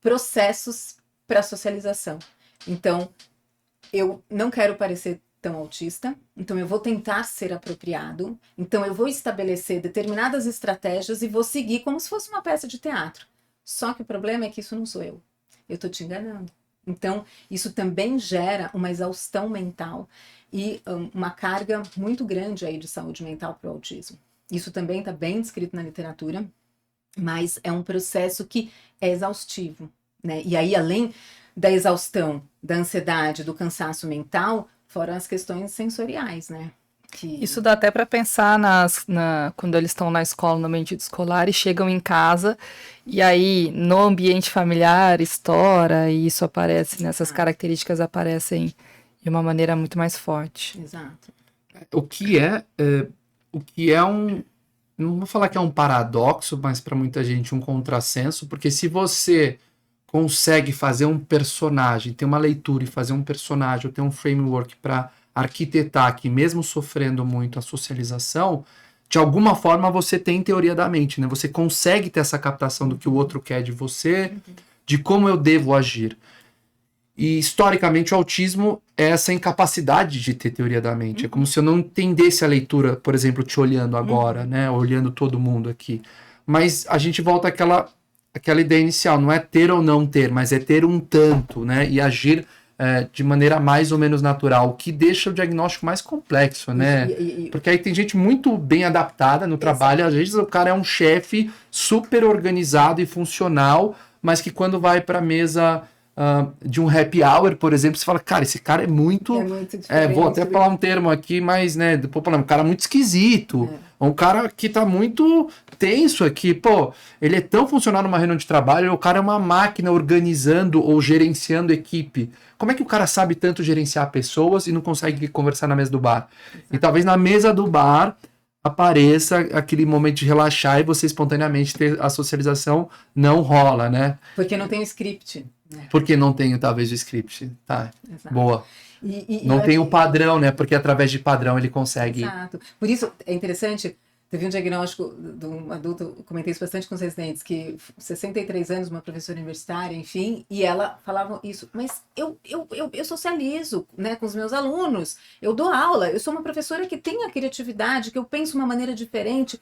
processos para socialização. Então, eu não quero parecer tão autista, então eu vou tentar ser apropriado, então eu vou estabelecer determinadas estratégias e vou seguir como se fosse uma peça de teatro. Só que o problema é que isso não sou eu. Eu tô te enganando. Então, isso também gera uma exaustão mental e uma carga muito grande aí de saúde mental para o autismo. Isso também está bem descrito na literatura, mas é um processo que é exaustivo, né? E aí, além da exaustão, da ansiedade, do cansaço mental, fora as questões sensoriais, né? Isso dá até para pensar quando eles estão na escola, no ambiente escolar, e chegam em casa, e aí no ambiente familiar estoura, e isso aparece, nessas características aparecem de uma maneira muito mais forte. Exato. O que é um... Não vou falar que é um paradoxo, mas para muita gente um contrassenso, porque se você consegue fazer um personagem, ter uma leitura e fazer um personagem, ou ter um framework para arquitetar aqui, mesmo sofrendo muito a socialização, de alguma forma você tem teoria da mente, né? Você consegue ter essa captação do que o outro quer de você, de como eu devo agir. E, historicamente, o autismo é essa incapacidade de ter teoria da mente. É como se eu não entendesse a leitura, por exemplo, te olhando agora, né? Olhando todo mundo aqui. Mas a gente volta àquela ideia inicial, não é ter ou não ter, mas é ter um tanto, né? E agir de maneira mais ou menos natural, o que deixa o diagnóstico mais complexo, né? Porque aí tem gente muito bem adaptada no trabalho, às vezes o cara é um chefe super organizado e funcional, mas que quando vai para a mesa de um happy hour, por exemplo, você fala, cara, esse cara é muito vou até falar um termo aqui, mas, né, um cara muito esquisito, um cara que tá muito tenso aqui, pô, ele é tão funcional numa reunião de trabalho, o cara é uma máquina organizando ou gerenciando equipe. Como é que o cara sabe tanto gerenciar pessoas e não consegue conversar na mesa do bar? Exato. E talvez na mesa do bar apareça aquele momento de relaxar e você espontaneamente ter a socialização, não rola, né? Porque não tem o script. Porque não tem, talvez, o script. Tá, exato. Boa. Não tem o padrão, né? Porque através de padrão ele consegue... Exato. Por isso, é interessante, teve um diagnóstico de um adulto, comentei isso bastante com os residentes, que 63 anos, uma professora universitária, enfim, e ela falava isso, mas eu socializo, né, com os meus alunos, eu dou aula, eu sou uma professora que tem a criatividade, que eu penso uma maneira diferente,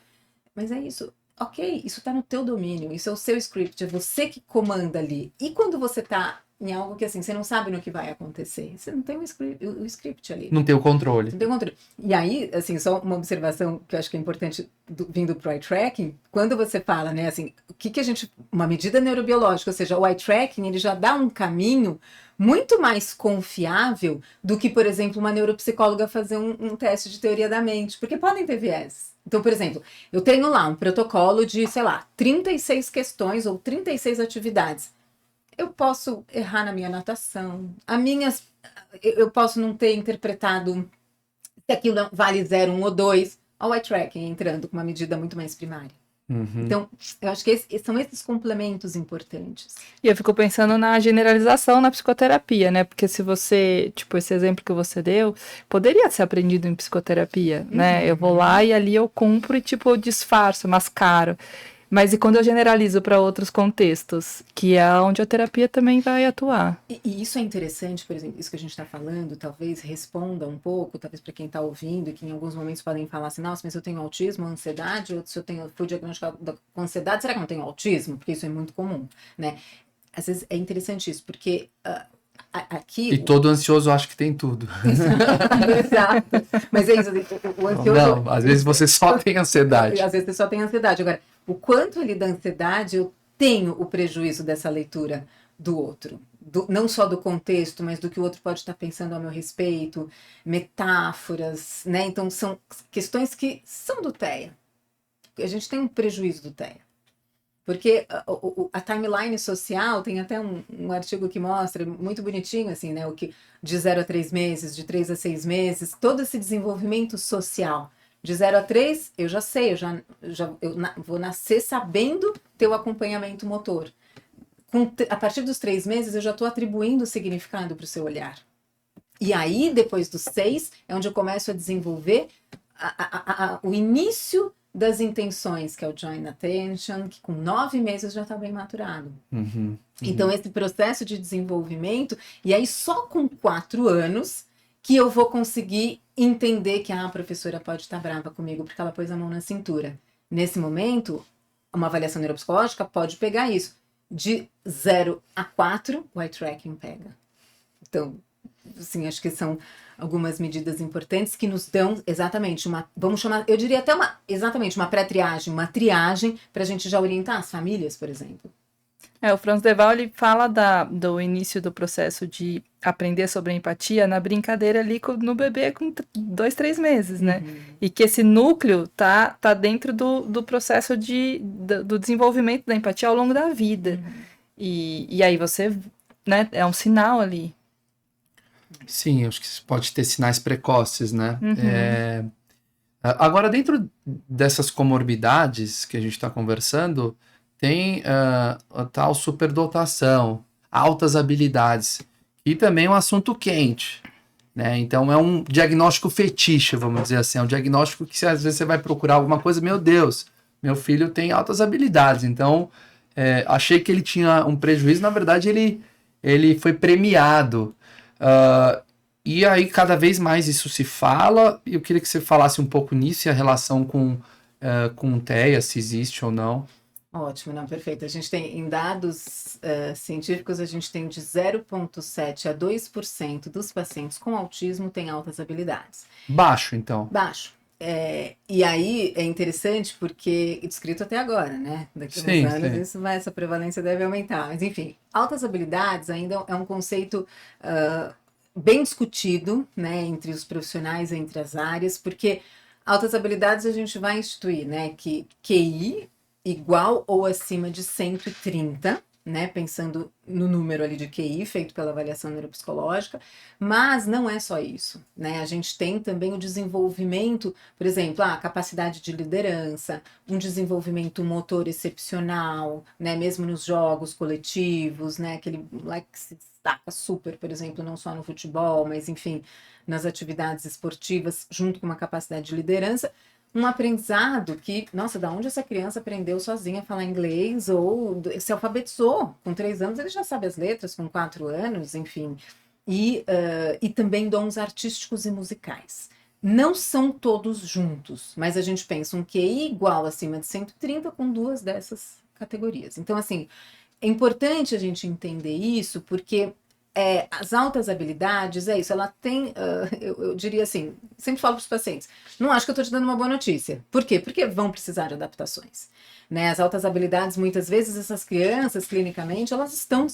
mas é isso. Ok, isso está no teu domínio, isso é o seu script, é você que comanda ali. E quando você está em algo que, assim, você não sabe no que vai acontecer. Você não tem o script ali. Não tem o controle. Não tem controle. E aí, assim, só uma observação que eu acho que é importante vindo pro eye tracking, quando você fala, né, assim, o que a gente, uma medida neurobiológica, ou seja, o eye tracking, ele já dá um caminho muito mais confiável do que, por exemplo, uma neuropsicóloga fazer um teste de teoria da mente, porque podem ter viés. Então, por exemplo, eu tenho lá um protocolo de, sei lá, 36 questões ou 36 atividades. Eu posso errar na minha anotação, eu posso não ter interpretado se aquilo vale 0, 1 ou 2, ao eye tracking entrando com uma medida muito mais primária. Então, eu acho que são esses complementos importantes. E eu fico pensando na generalização na psicoterapia, né? Porque se você, tipo, esse exemplo que você deu, poderia ser aprendido em psicoterapia, né? Eu vou lá e ali eu cumpro e, tipo, eu disfarço, mascaro. Mas e quando eu generalizo para outros contextos, que é onde a terapia também vai atuar? E isso é interessante, por exemplo, isso que a gente está falando, talvez responda um pouco, talvez para quem está ouvindo, e que em alguns momentos podem falar assim, nossa, mas eu tenho autismo, ansiedade, ou se eu fui diagnosticado com ansiedade, será que eu não tenho autismo? Porque isso é muito comum, né? Às vezes é interessante isso, porque aqui... E todo ansioso acha que tem tudo. Exato. Mas é isso, o ansioso... Não, às vezes você só tem ansiedade. Às vezes você só tem ansiedade. Agora, o quanto ele dá ansiedade, eu tenho o prejuízo dessa leitura do outro. Não só do contexto, mas do que o outro pode estar pensando a meu respeito, metáforas, né? Então, são questões que são do TEA. A gente tem um prejuízo do TEA. Porque a timeline social, tem até um artigo que mostra, muito bonitinho, assim, né? O que de 0 a 3 meses, de 3 a 6 meses, todo esse desenvolvimento social. De 0 a 3, eu já sei, eu vou nascer sabendo ter o acompanhamento motor. A partir dos 3 meses, eu já estou atribuindo significado para o seu olhar. E aí, depois dos 6, é onde eu começo a desenvolver o início das intenções, que é o joint attention, que com 9 meses já está bem maturado. Então, esse processo de desenvolvimento, e aí só com 4 anos que eu vou conseguir entender que a professora pode estar brava comigo porque ela pôs a mão na cintura. Nesse momento, uma avaliação neuropsicológica pode pegar isso. De 0 a 4, o eye tracking pega. Então, assim, acho que são algumas medidas importantes que nos dão exatamente vamos chamar, eu diria até exatamente uma pré-triagem, uma triagem para a gente já orientar as famílias, por exemplo. O Franz de Waal, ele fala do início do processo de aprender sobre a empatia na brincadeira ali no bebê com 2, 3 meses, né? E que esse núcleo tá dentro do processo do desenvolvimento da empatia ao longo da vida. E aí você, né, é um sinal ali. Sim, acho que pode ter sinais precoces, né? Agora, dentro dessas comorbidades que a gente está conversando, tem a tal superdotação, altas habilidades, e também é um assunto quente, né? Então é um diagnóstico fetiche, vamos dizer assim, é um diagnóstico que às vezes você vai procurar alguma coisa, meu Deus, meu filho tem altas habilidades, então achei que ele tinha um prejuízo, na verdade ele foi premiado. E aí cada vez mais isso se fala, e eu queria que você falasse um pouco nisso e a relação com o TEA, se existe ou não. Ótimo, não, perfeito. A gente tem, em dados científicos, a gente tem de 0,7% a 2% dos pacientes com autismo têm altas habilidades. Baixo, então. Baixo. E aí é interessante porque, descrito até agora, né? Daqui a uns anos essa prevalência deve aumentar. Mas, enfim, altas habilidades ainda é um conceito bem discutido, né? Entre os profissionais, entre as áreas, porque altas habilidades a gente vai instituir, né? Que QI igual ou acima de 130, né? Pensando no número ali de QI feito pela avaliação neuropsicológica, mas não é só isso, né? A gente tem também o desenvolvimento, por exemplo, a capacidade de liderança, um desenvolvimento motor excepcional, né? Mesmo nos jogos coletivos, né? Aquele moleque que se destaca super, por exemplo, não só no futebol, mas enfim, nas atividades esportivas, junto com uma capacidade de liderança. Um aprendizado que, nossa, da onde essa criança aprendeu sozinha a falar inglês ou se alfabetizou? Com 3 anos ele já sabe as letras, com 4 anos, enfim. E também dons artísticos e musicais. Não são todos juntos, mas a gente pensa um QI igual acima de 130 com 2 dessas categorias. Então, assim, é importante a gente entender isso, porque as altas habilidades, é isso, ela tem, eu diria assim, sempre falo para os pacientes, não acho que eu estou te dando uma boa notícia. Por quê? Porque vão precisar de adaptações. Né? As altas habilidades, muitas vezes, essas crianças, clinicamente, elas estão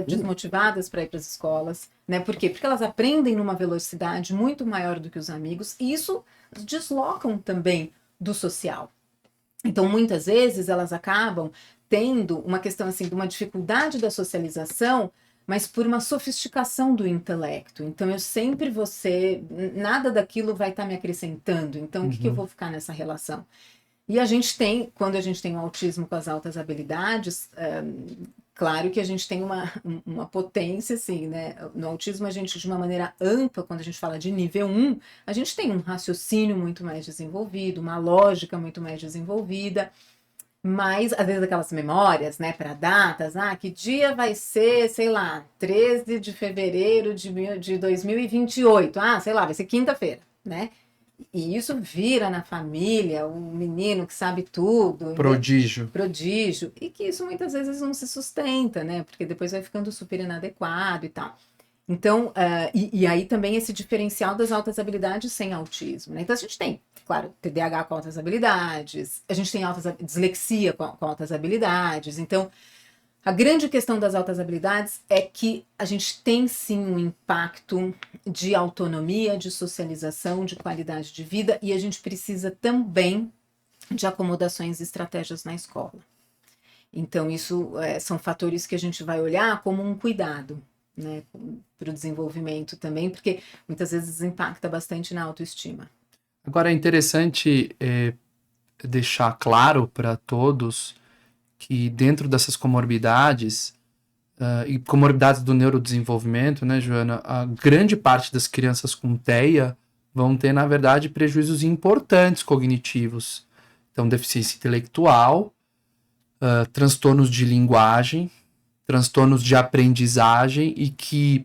desmotivadas para ir para as escolas. Né? Por quê? Porque elas aprendem numa velocidade muito maior do que os amigos, e isso deslocam também do social. Então, muitas vezes, elas acabam tendo uma questão assim, de uma dificuldade da socialização, mas por uma sofisticação do intelecto. Então, eu sempre vou ser, nada daquilo vai estar me acrescentando. Então, o que eu vou ficar nessa relação? E a gente tem, quando a gente tem o autismo com as altas habilidades, claro que a gente tem uma potência, assim, né? No autismo, a gente, de uma maneira ampla, quando a gente fala de nível 1, a gente tem um raciocínio muito mais desenvolvido, uma lógica muito mais desenvolvida, mas, às vezes, aquelas memórias, né, para datas, que dia vai ser, sei lá, 13 de fevereiro de 2028, sei lá, vai ser quinta-feira, né? E isso vira na família, um menino que sabe tudo. Prodígio. Prodígio. E que isso muitas vezes não se sustenta, né? Porque depois vai ficando super inadequado e tal. Então, e aí também esse diferencial das altas habilidades sem autismo, né? Então a gente tem, claro, TDAH com altas habilidades, a gente tem dislexia com altas habilidades. Então, a grande questão das altas habilidades é que a gente tem sim um impacto de autonomia, de socialização, de qualidade de vida, e a gente precisa também de acomodações e estratégias na escola. Então, isso são fatores que a gente vai olhar como um cuidado, né, para o desenvolvimento também, porque muitas vezes impacta bastante na autoestima. Agora é interessante deixar claro para todos que dentro dessas comorbidades, e comorbidades do neurodesenvolvimento, né, Joana, a grande parte das crianças com TEA vão ter, na verdade, prejuízos importantes cognitivos. Então, deficiência intelectual, transtornos de linguagem, transtornos de aprendizagem, e que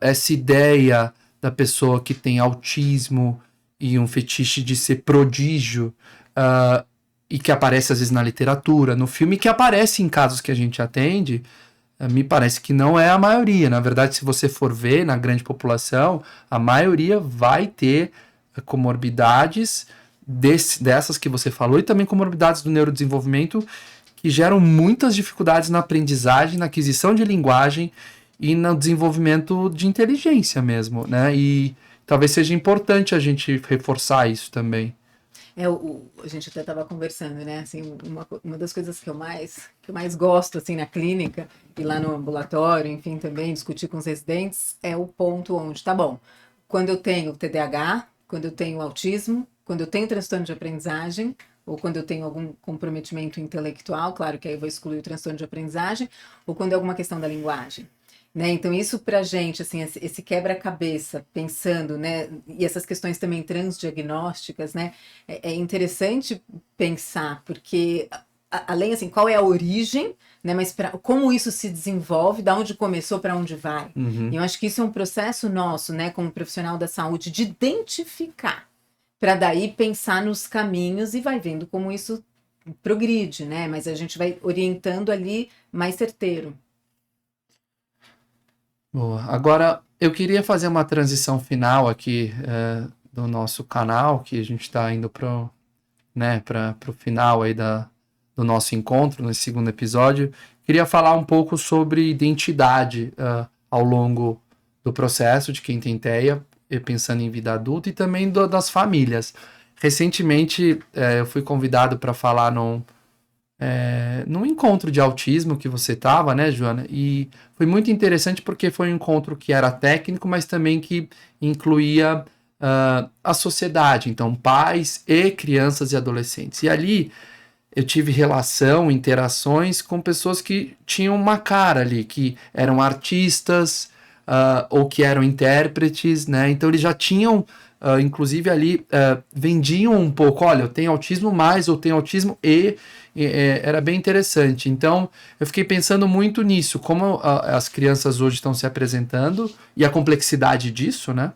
essa ideia da pessoa que tem autismo e um fetiche de ser prodígio, e que aparece às vezes na literatura, no filme, que aparece em casos que a gente atende, me parece que não é a maioria. Na verdade, se você for ver na grande população, a maioria vai ter comorbidades dessas que você falou, e também comorbidades do neurodesenvolvimento que geram muitas dificuldades na aprendizagem, na aquisição de linguagem e no desenvolvimento de inteligência mesmo, né? E talvez seja importante a gente reforçar isso também. A gente até estava conversando, né? Assim, uma das coisas que eu mais gosto assim na clínica e lá no ambulatório, enfim, também discutir com os residentes, é o ponto onde, tá bom, quando eu tenho TDAH, quando eu tenho autismo, quando eu tenho transtorno de aprendizagem, ou quando eu tenho algum comprometimento intelectual, claro que aí eu vou excluir o transtorno de aprendizagem, ou quando é alguma questão da linguagem. Né? Então, isso pra gente, assim, esse quebra-cabeça, pensando, né, e essas questões também transdiagnósticas, né, é interessante pensar, porque, além, assim, qual é a origem, né, mas como isso se desenvolve, da onde começou, para onde vai. E eu acho que isso é um processo nosso, né, como profissional da saúde, de identificar, para daí pensar nos caminhos e vai vendo como isso progride, né, mas a gente vai orientando ali mais certeiro. Boa. Agora, eu queria fazer uma transição final aqui do nosso canal, que a gente está indo para o final aí do nosso encontro, nesse segundo episódio. Queria falar um pouco sobre identidade ao longo do processo de quem tem TEA, pensando em vida adulta, e também das famílias. Recentemente, eu fui convidado para falar num encontro de autismo que você estava, né, Joana? E foi muito interessante porque foi um encontro que era técnico, mas também que incluía a sociedade, então pais e crianças e adolescentes. E ali eu tive interações com pessoas que tinham uma cara ali, que eram artistas ou que eram intérpretes, né? Então eles já tinham, inclusive ali, vendiam um pouco, olha, eu tenho autismo mais, ou tenho autismo era bem interessante. Então, eu fiquei pensando muito nisso, como as crianças hoje estão se apresentando e a complexidade disso, né?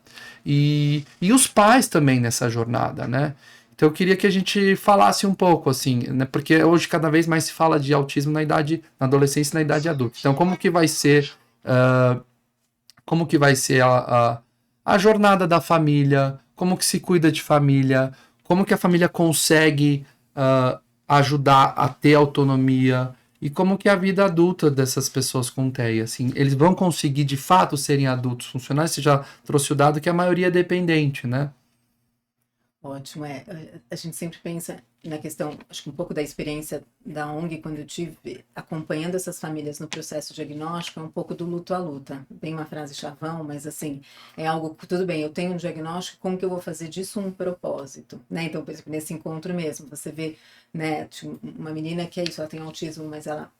E os pais também nessa jornada, né? Então eu queria que a gente falasse um pouco, assim, né? Porque hoje cada vez mais se fala de autismo na adolescência e na idade adulta. Então como que vai ser a jornada da família, como que se cuida de família, como que a família consegue ajudar a ter autonomia e como que é a vida adulta dessas pessoas com TEA, assim, eles vão conseguir de fato serem adultos funcionais? Você já trouxe o dado que a maioria é dependente, né? Ótimo, a gente sempre pensa na questão, acho que um pouco da experiência da ONG, quando eu tive acompanhando essas famílias no processo diagnóstico, é um pouco do luto à luta. Bem uma frase chavão, mas assim, é algo que, tudo bem, eu tenho um diagnóstico, como que eu vou fazer disso um propósito, né? Então, por exemplo, nesse encontro mesmo, você vê, né, uma menina que é isso, ela tem autismo, mas ela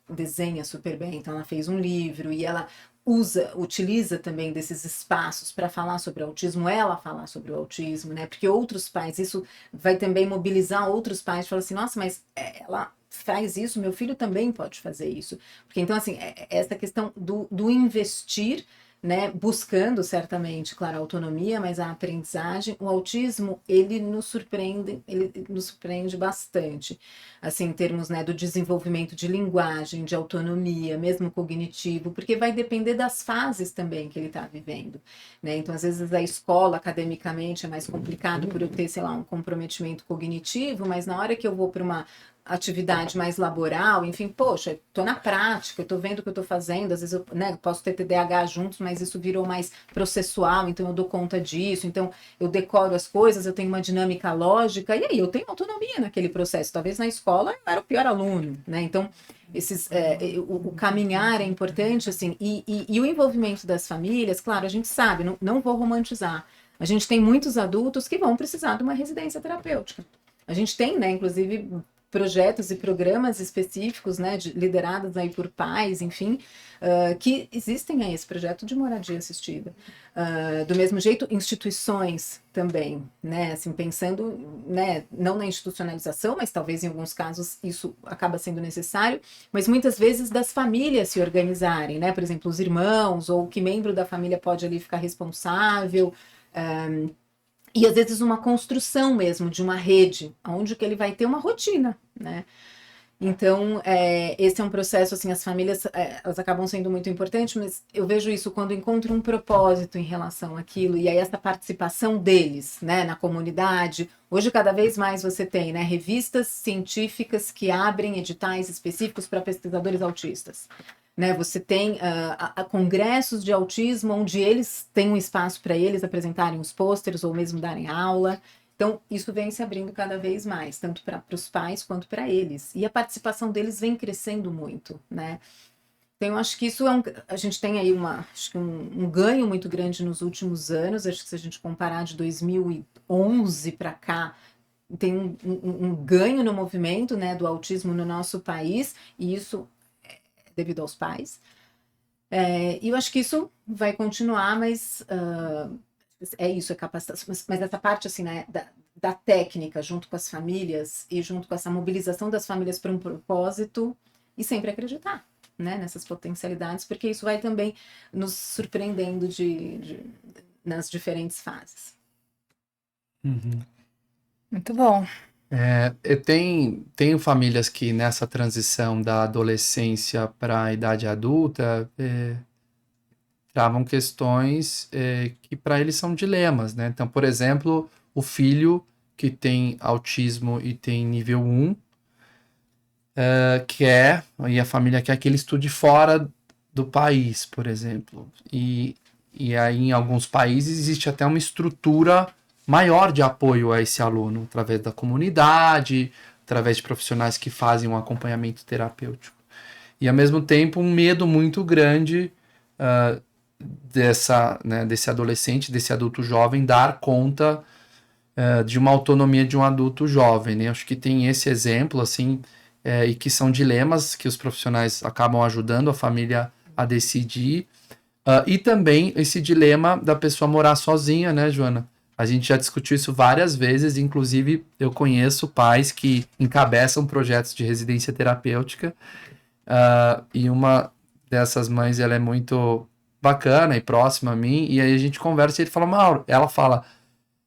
desenha super bem, então ela fez um livro e ela utiliza também desses espaços para falar sobre o autismo, ela falar sobre o autismo, né? Porque outros pais, isso vai também mobilizar outros pais, falar assim, nossa, mas ela faz isso, meu filho também pode fazer isso. Porque então, assim, essa questão do investir, né, buscando certamente, claro, a autonomia, mas a aprendizagem, o autismo, ele nos surpreende bastante, assim, em termos, né, do desenvolvimento de linguagem, de autonomia, mesmo cognitivo, porque vai depender das fases também que ele está vivendo, né, então às vezes a escola, academicamente, é mais complicado por eu ter, sei lá, um comprometimento cognitivo, mas na hora que eu vou para uma atividade mais laboral, enfim, poxa, estou na prática, estou vendo o que eu estou fazendo, às vezes eu, né, posso ter TDAH juntos, mas isso virou mais processual, então eu dou conta disso, então eu decoro as coisas, eu tenho uma dinâmica lógica, e aí eu tenho autonomia naquele processo. Talvez na escola eu era o pior aluno, né? Então, o caminhar é importante, assim, e o envolvimento das famílias, claro, a gente sabe, não vou romantizar, a gente tem muitos adultos que vão precisar de uma residência terapêutica. A gente tem, né, inclusive, projetos e programas específicos, né, liderados aí por pais, enfim, que existem aí esse projeto de moradia assistida. Do mesmo jeito, instituições também, né, assim, pensando, né, não na institucionalização, mas talvez em alguns casos isso acaba sendo necessário, mas muitas vezes das famílias se organizarem, né, por exemplo, os irmãos, ou que membro da família pode ali ficar responsável, e às vezes uma construção mesmo de uma rede, onde que ele vai ter uma rotina, né? Então, esse é um processo, assim, as famílias, elas acabam sendo muito importantes, mas eu vejo isso quando encontro um propósito em relação àquilo, e aí essa participação deles, né, na comunidade. Hoje, cada vez mais você tem, né, revistas científicas que abrem editais específicos para pesquisadores autistas. Né, você tem congressos de autismo onde eles têm um espaço para eles apresentarem os pôsteres ou mesmo darem aula. Então, isso vem se abrindo cada vez mais, tanto para os pais quanto para eles. E a participação deles vem crescendo muito, né? Então, eu acho que isso a gente tem aí acho que um ganho muito grande nos últimos anos. Acho que se a gente comparar de 2011 para cá, tem um ganho no movimento, né, do autismo no nosso país, e isso devido aos pais. E eu acho que isso vai continuar, mas é isso, é capacitação. Mas essa parte, assim, né, da técnica, junto com as famílias e junto com essa mobilização das famílias para um propósito, e sempre acreditar, né, nessas potencialidades, porque isso vai também nos surpreendendo nas diferentes fases. Uhum. Muito bom. Eu tenho famílias que nessa transição da adolescência para a idade adulta travam questões que para eles são dilemas, né? Então, por exemplo, o filho que tem autismo e tem nível 1 e a família quer que ele estude fora do país, por exemplo. E aí, em alguns países, existe até uma estrutura maior de apoio a esse aluno, através da comunidade, através de profissionais que fazem um acompanhamento terapêutico. E, ao mesmo tempo, um medo muito grande desse adolescente, desse adulto jovem, dar conta de uma autonomia de um adulto jovem, né? Acho que tem esse exemplo, assim, e que são dilemas que os profissionais acabam ajudando a família a decidir. E também esse dilema da pessoa morar sozinha, né, Joana? A gente já discutiu isso várias vezes, inclusive eu conheço pais que encabeçam projetos de residência terapêutica, e uma dessas mães, ela é muito bacana e próxima a mim, e aí a gente conversa e ela fala,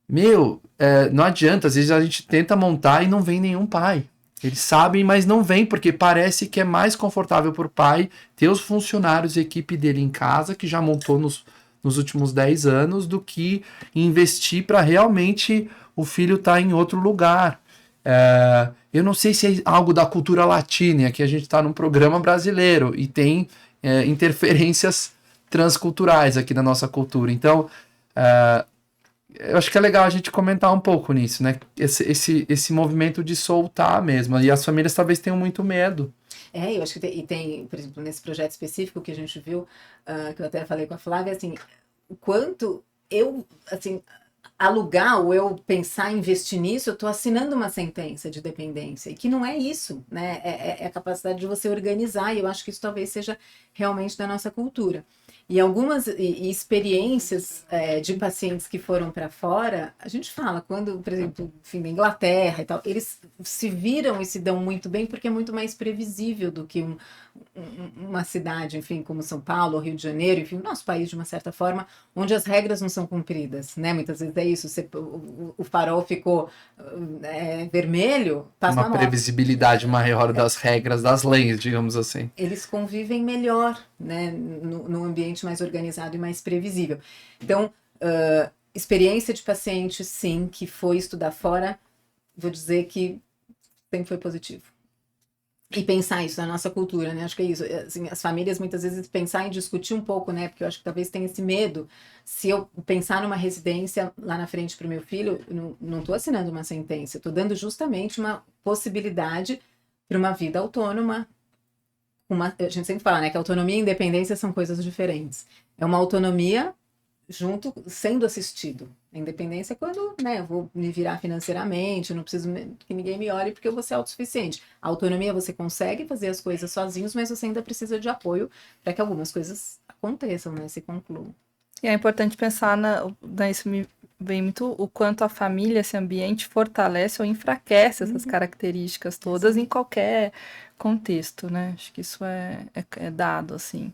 não adianta, às vezes a gente tenta montar e não vem nenhum pai. Eles sabem, mas não vem, porque parece que é mais confortável para o pai ter os funcionários e equipe dele em casa, que já montou nos últimos 10 anos, do que investir para realmente o filho estar em outro lugar. Eu não sei se é algo da cultura latina, que a gente está num programa brasileiro e tem interferências transculturais aqui na nossa cultura. Então, eu acho que é legal a gente comentar um pouco nisso, né? Esse movimento de soltar mesmo. E as famílias talvez tenham muito medo. Eu acho que tem, por exemplo, nesse projeto específico que a gente viu, que eu até falei com a Flávia, assim, o quanto eu, assim, alugar ou eu pensar em investir nisso, eu estou assinando uma sentença de dependência, e que não é isso, né? É a capacidade de você organizar, e eu acho que isso talvez seja realmente da nossa cultura. E algumas experiências de pacientes que foram para fora, a gente fala, quando, por exemplo, enfim, na Inglaterra e tal, eles se viram e se dão muito bem porque é muito mais previsível do que uma cidade, enfim, como São Paulo, Rio de Janeiro, enfim, o nosso país, de uma certa forma, onde as regras não são cumpridas, né? Muitas vezes é isso, o farol ficou vermelho, passa Uma uma moto. previsibilidade maior das regras, das leis, digamos assim. Eles convivem melhor, né, no ambiente mais organizado e mais previsível. Então, experiência de paciente, sim, que foi estudar fora, vou dizer que sempre foi positivo. E pensar isso na nossa cultura, né? Acho que é isso. Assim, as famílias muitas vezes pensar e discutir um pouco, né? Porque eu acho que talvez tenha esse medo. Se eu pensar numa residência lá na frente para o meu filho, não estou assinando uma sentença, estou dando justamente uma possibilidade para uma vida autônoma. A gente sempre fala, né, que autonomia e independência são coisas diferentes. É uma autonomia junto, sendo assistido. A independência é quando, né, eu vou me virar financeiramente, eu não preciso que ninguém me olhe porque eu vou ser autossuficiente. A autonomia, você consegue fazer as coisas sozinhos, mas você ainda precisa de apoio para que algumas coisas aconteçam, né, se concluam. E é importante pensar isso me vem muito o quanto a família, esse ambiente, fortalece ou enfraquece essas características todas em qualquer contexto, né? Acho que isso é dado, assim.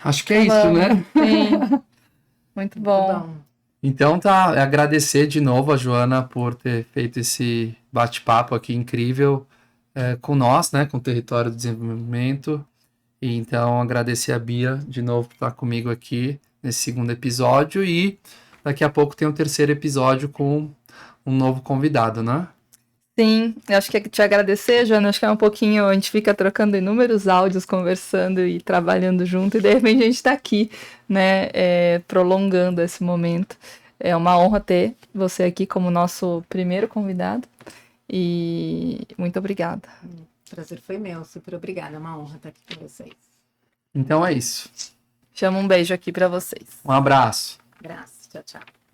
Acho que é isso, né? Sim. Muito bom. Então agradecer de novo a Joana por ter feito esse bate-papo aqui incrível com nós, né? Com o Território do Desenvolvimento. E então agradecer a Bia de novo por estar comigo aqui nesse segundo episódio, e daqui a pouco tem um terceiro episódio com um novo convidado, né? Sim, eu acho que é te agradecer, Joana, acho que é um pouquinho, a gente fica trocando inúmeros áudios, conversando e trabalhando junto, e de repente a gente está aqui, né, prolongando esse momento. É uma honra ter você aqui como nosso primeiro convidado, e muito obrigada. O prazer foi meu, super obrigada, é uma honra estar aqui com vocês. Então é isso. Chama um beijo aqui para vocês. Um abraço. Abraço, tchau, tchau.